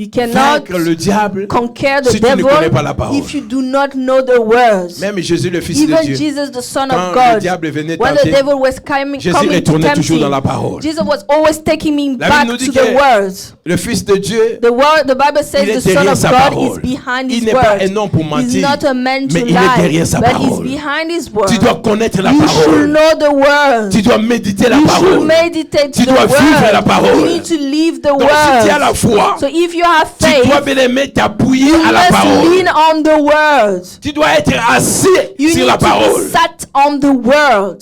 You cannot vaincre le diable conquer the si tu ne devil connais pas la parole. if you do not know the words. Même Jésus, le Fils de Even Dieu, Jesus, the Son quand of le God, diable venait when the tenter, devil was coming Jésus to retournait tempt toujours dans la him, parole. Jesus was always taking me La back Bible nous dit to que the words. le Fils de Dieu, The Bible says il est the Son derrière of sa God parole. is behind Il his n'est pas word. un homme pour He's mentir, not a man to mais il est lie, derrière sa but parole. he's behind his word. Tu dois connaître la You should parole. know the word. Tu dois méditer la You should parole. meditate Tu the dois vivre la word. parole. You need to live the Donc si tu as la word. foi, So if you have tu dois faith, bien aimer t'appuyer you à la must parole. lean on the word. Tu dois être assis You sur need la to parole. be sat on the word.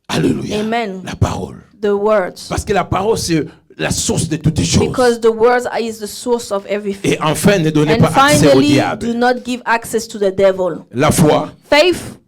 Alléluia. Amen. La parole. The words. Parce que la parole, c'est la source de toutes les choses. Because the words is the source of everything. Et enfin, ne donnez And pas accès au finally, diable. do not give access to the devil. La foi, Faith,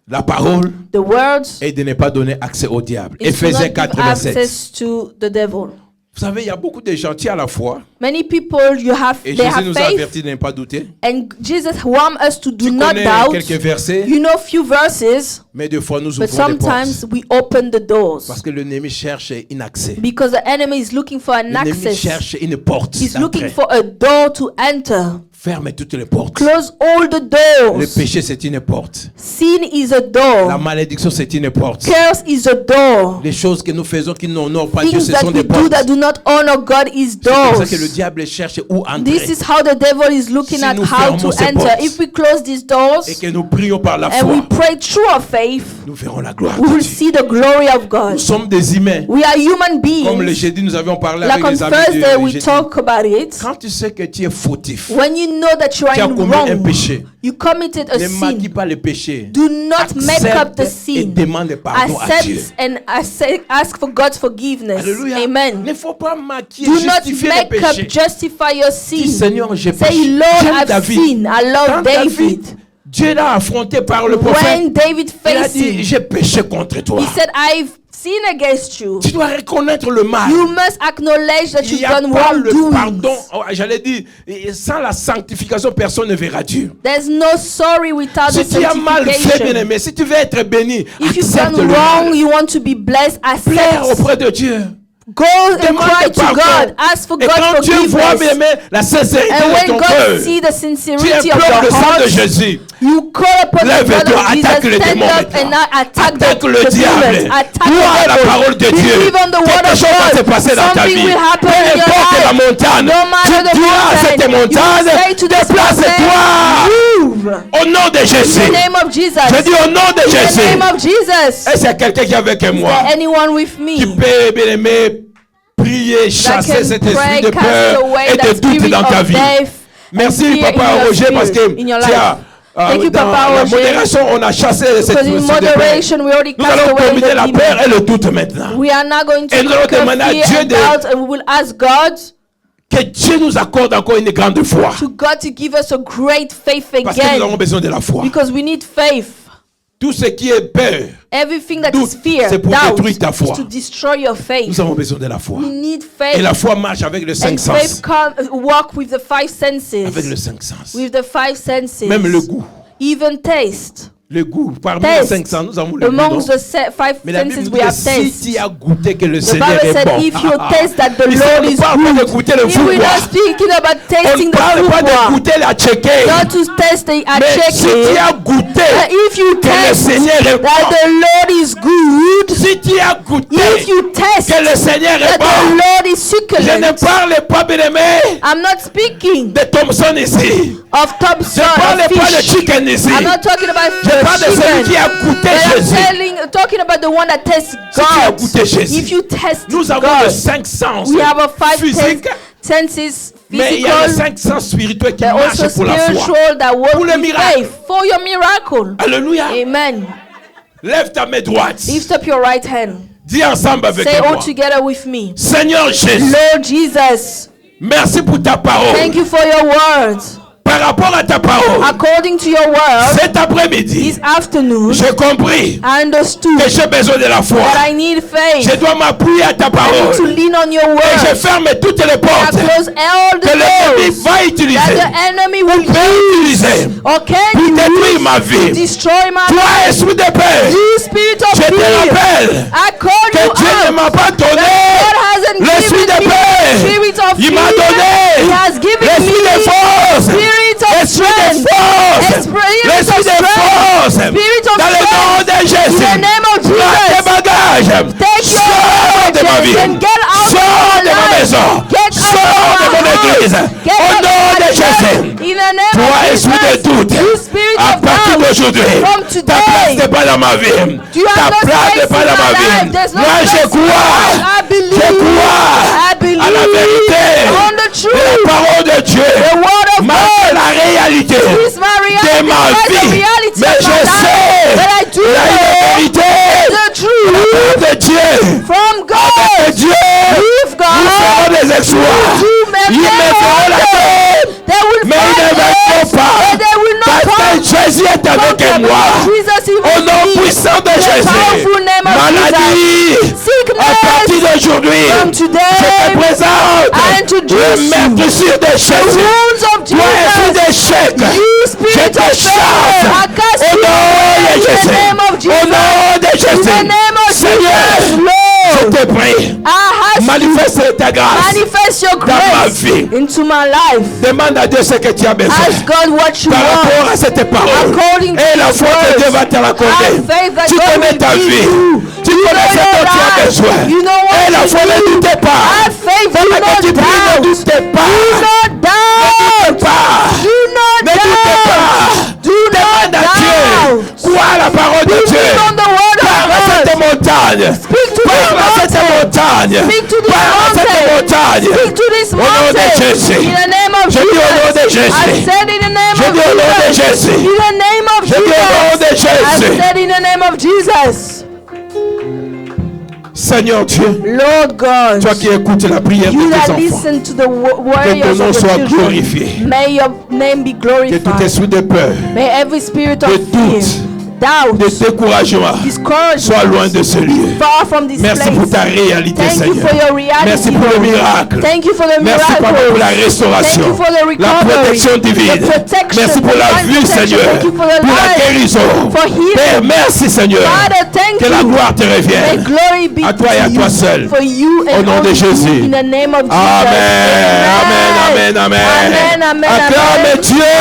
la parole, the words, et de ne pas donner accès au diable. is to Éphésiens not 4, give 27. access to the devil. Vous savez, il y a beaucoup de gens qui ont la foi. Many people Et they Jésus have nous a faith, avertis de ne pas douter. and Jesus wants us to do Tu not connais doubt. quelques versets, You know few verses, mais des fois nous but ouvrons des portes. sometimes we open the doors Parce que l'ennemi cherche un accès. because the enemy is looking for an L'ennemi access. cherche une porte He's looking d'entrée. for a door to enter. Ferme toutes les portes. Close all the Le doors. péché, c'est une porte. Sin is a La door. malédiction, c'est une porte. Curse is a door. Les choses que nous faisons qui n'honorent pas Dieu, Things ce that sont we des do portes. that do not honor God is C'est comme ça doors. que le diable cherche où This entrer. is how the devil is looking Si at nous how fermons to ces enter. portes If we close these doors Et que nous prions par la and we foi, pray through our faith, nous verrons la gloire we de will Dieu. see the glory of God. Nous sommes des humains. We are human Comme le beings. jeudi, nous avions parlé Like avec on les amis Thursday, de we jeudi. talk about it. Quand tu sais que tu es fautif, When you know that you are tu as in commis un wrong, péché, you committed a ne maquille sin. pas le péché. Do not make up the Accepte et sin. demande pardon à Dieu. Accept and ask for God's forgiveness. Alléluia. Il Amen. ne faut pas maquiller, Do not justifier le make up, péché. justify your Dis, sin. Seigneur, j'ai Say, péché. Lord, J'aime I've David. sinned. I love Quand David. Dieu l'a affronté par le prophète. When David Il a faced dit, him, j'ai péché contre toi. he said, I've sinned against you. Tu dois reconnaître le mal. You must acknowledge that Il you've n'y a done pas le wrongdoing. pardon. Oh, j'allais dire, et sans la sanctification, personne ne verra Dieu. There's no sorry without Si the tu as mal fait, bien sanctification. aimé, si tu veux être béni, If you've accepte done le wrong, mal. you want to be blessed, Plaire accept. auprès de Dieu. Go and Demande cry to pardon. God. Ask for Et God's quand Dieu voit, bien forgiveness. aimé, la sincérité And de when ton God cœur, see the tu sincerity of implores le your sang de heart, Jésus. you call upon the blood Lève-toi, of Jesus, attaque le stand démon up maintenant. and now attack Attaque le the diable. demons, attack Crois à la the parole de devil. Dieu. Believe on the word Quelque of chose va se God. passer dans ta Something vie. will happen Peu in your importe la life. montagne, No matter the tu diras à cette mountain, montagne, you say to this déplace-toi. mountain, move. Au nom de In Jésus. the name of Jesus. Je dis au nom de In the Jésus. name of Jesus. Est-ce qu'il y a quelqu'un qui est avec moi? Is there anyone with me? Qui peut, bien aimé, prier, chasser can cet esprit pray, de cast peur away et that de doute spirit dans ta of vie. death Merci and fear in Papa your Roger parce que spirit, in your tu as, Thank you, dans Papa la Roger. modération, on a chassé cette Because in esprit de peur. moderation, we already Nous cast allons away combiner la the peur demon. et le doute maintenant. We are now going to Et nous allons conquer demander à fear Dieu and doubt, and we will ask God Que Dieu nous accorde encore une grande foi. to give us a great faith Parce que nous avons again. besoin de la foi. Because we need faith. Tout ce qui est peur, Everything that Doute, is fear, c'est pour doubt, détruire ta is foi. to destroy your faith. nous avons besoin de la foi. We need Et faith. la foi marche avec les cinq And sens. faith walk with the five senses. Avec les cinq sens. With the five senses. Même le goût, Even taste. Le goût. Parmi les Taste. 500, nous avons le goût. Amongst non? the 5 Mais la Bible senses dit we que have si taste. tu as goûté que le The Seigneur Bible est said bon. if you taste that the Ici, Lord on ne is parle pas de good. goûter le If we're foubois. not speaking about On tasting ne the parle pas de food, goûter la tchéké. not to taste the Mais si tu acheke. as goûté If you que le taste Seigneur est that bon, the Lord is good, si tu as goûté if you taste que le Seigneur est that the bon, Lord is je ne succulent, parle pas, bien-aimé, I'm not speaking de Thompson ici. of Je Thompson ne parle or pas de fish. chicken ici. I'm not talking about Je parle de celui qui chicken. a goûté But Jésus. I'm talking about the one that tastes Si tu as God. goûté Jésus. If you test Nous avons God, les 5 sens we have a 5 physiques, senses, mais il y a les physical, 5 sens spirituels qui but marchent also pour la foi. spiritual that work Pour le with miracle. faith for your miracle. Alléluia. Amen. Lève ta main droite. Lift up your right hand. Dis ensemble avec Say all moi. together with me. Seigneur Jésus, Lord Jesus, merci pour ta parole. thank you for your words. Par rapport à ta parole, According to your word, cet après-midi, this afternoon, j'ai compris I understood que j'ai besoin de la foi. that I need faith. Je dois m'appuyer à ta I need parole. to lean on your Et je word. ferme toutes les I portes close all the que l'ennemi doors va utiliser that the enemy will pour use utiliser or can pour détruire use ma to vie. destroy my Toi, life. esprit de paix, You spirit of je te fear, rappelle I call que you Dieu ne out. m'a pas donné God hasn't l'esprit given de me paix. spirit of Il m'a fear. donné He has given l'esprit de me force. spirit of L'esprit de strength. force. Spirit L'esprit of de strength. force. Spirit of Dans le nom strength. de Jésus. In the name of Prends tes Jesus. bagages. Take your Sors de ma vie. bagages and get out Sors of de my ma life. maison. Get Sors out de of mon my église. house. Get Au out nom of de my Jésus. church. In the name Toi, of esprit de Jesus. doute, You spirit à of partir doubt. d'aujourd'hui, From ta today. place n'est pas dans ma vie. You Ta have no place place n'est pas in dans my ma vie. life. There's no Moi, place je in my crois. life. I believe. Je crois I believe à la vérité on the de truth. la parole de Dieu. The word of Malgré God la réalité is my de reality. ma That's the vie. reality Mais of je my life. sais But I do la know vérité the truth de Dieu. from Et God. Dieu, With nous God, ferons des exploits. Ils mettront la tête, they will mais ils ne fight vaincront us, pas. but they will not Parce come. que Jésus est avec Conquer, moi. because Jesus is Au with nom me. puissant de The Jésus. powerful name of Maladie, à partir Sickness, d'aujourd'hui, from je te today, présente I introduce le meurtrissure de the Jésus. wounds of Toi, esprit Jesus. d'échec, You je spirit te of failure, chasse. I cast Au you nom de away in the Jésus. name of Au Jesus. nom de In Jésus. the name of Seigneur, Jesus, je Lord, te prie, I ask you, manifeste ta grâce. manifest your dans ma grace vie. into my life. Demande à Dieu ce que tu as besoin. Ask God what you Par rapport want. à cette parole. According to Et la His foi que words. Dieu va te l'accorder. Have faith that Tu God connais will ta give vie. you. Tu You connais know ce your dont tu as life. besoin. You know what Et la you foi ne need. doutez pas. Have faith, do Pendant que tu not pries, ne doubt. doutez pas. Do not doubt. Pas. Do not Ne doutez doubt. pas. Do not Demande à Dieu. doubt. Crois la parole de Dieu. Believe on the word of Parle à God. cette montagne. Speak to this Parle à cette mountain. montagne. Speak to this Parle à cette mountain. montagne. Speak to this Au nom de mountain. Jésus. In the name of Je dis au nom de Jesus. I Jésus. said in the name Je of dis au nom de Jesus. Jésus. In the name of Je dis au nom de Jesus. I Jésus. said in the name of Jesus. Seigneur Dieu, Lord God, toi qui écoutes la prière you de tes that enfants, listen to the que warriors ton nom of soit your glorifié. children, may your name be Que tout glorified. esprit de peur, May every spirit de of fear, doute, doubt, de découragement soit loin discouragement, de ce lieu. far from this Merci pour ta place. réalité, Thank you Seigneur. for your reality. Merci pour le Lord. miracle. Thank you for the Merci Papa pour la miracle. restauration, Thank you for the la recovery, protection divine. the protection, Merci pour la divine vue, protection. Seigneur, Thank you for the pour la life, guérison. for healing. Père, merci, Seigneur. Father, thank Que la you. gloire te May revienne. glory be À toi et à to toi you, seul. for you Au and nom de only Jésus. you, in the name of Jesus. Amen, amen, amen, amen. Amen, amen, Acclame amen. Dieu.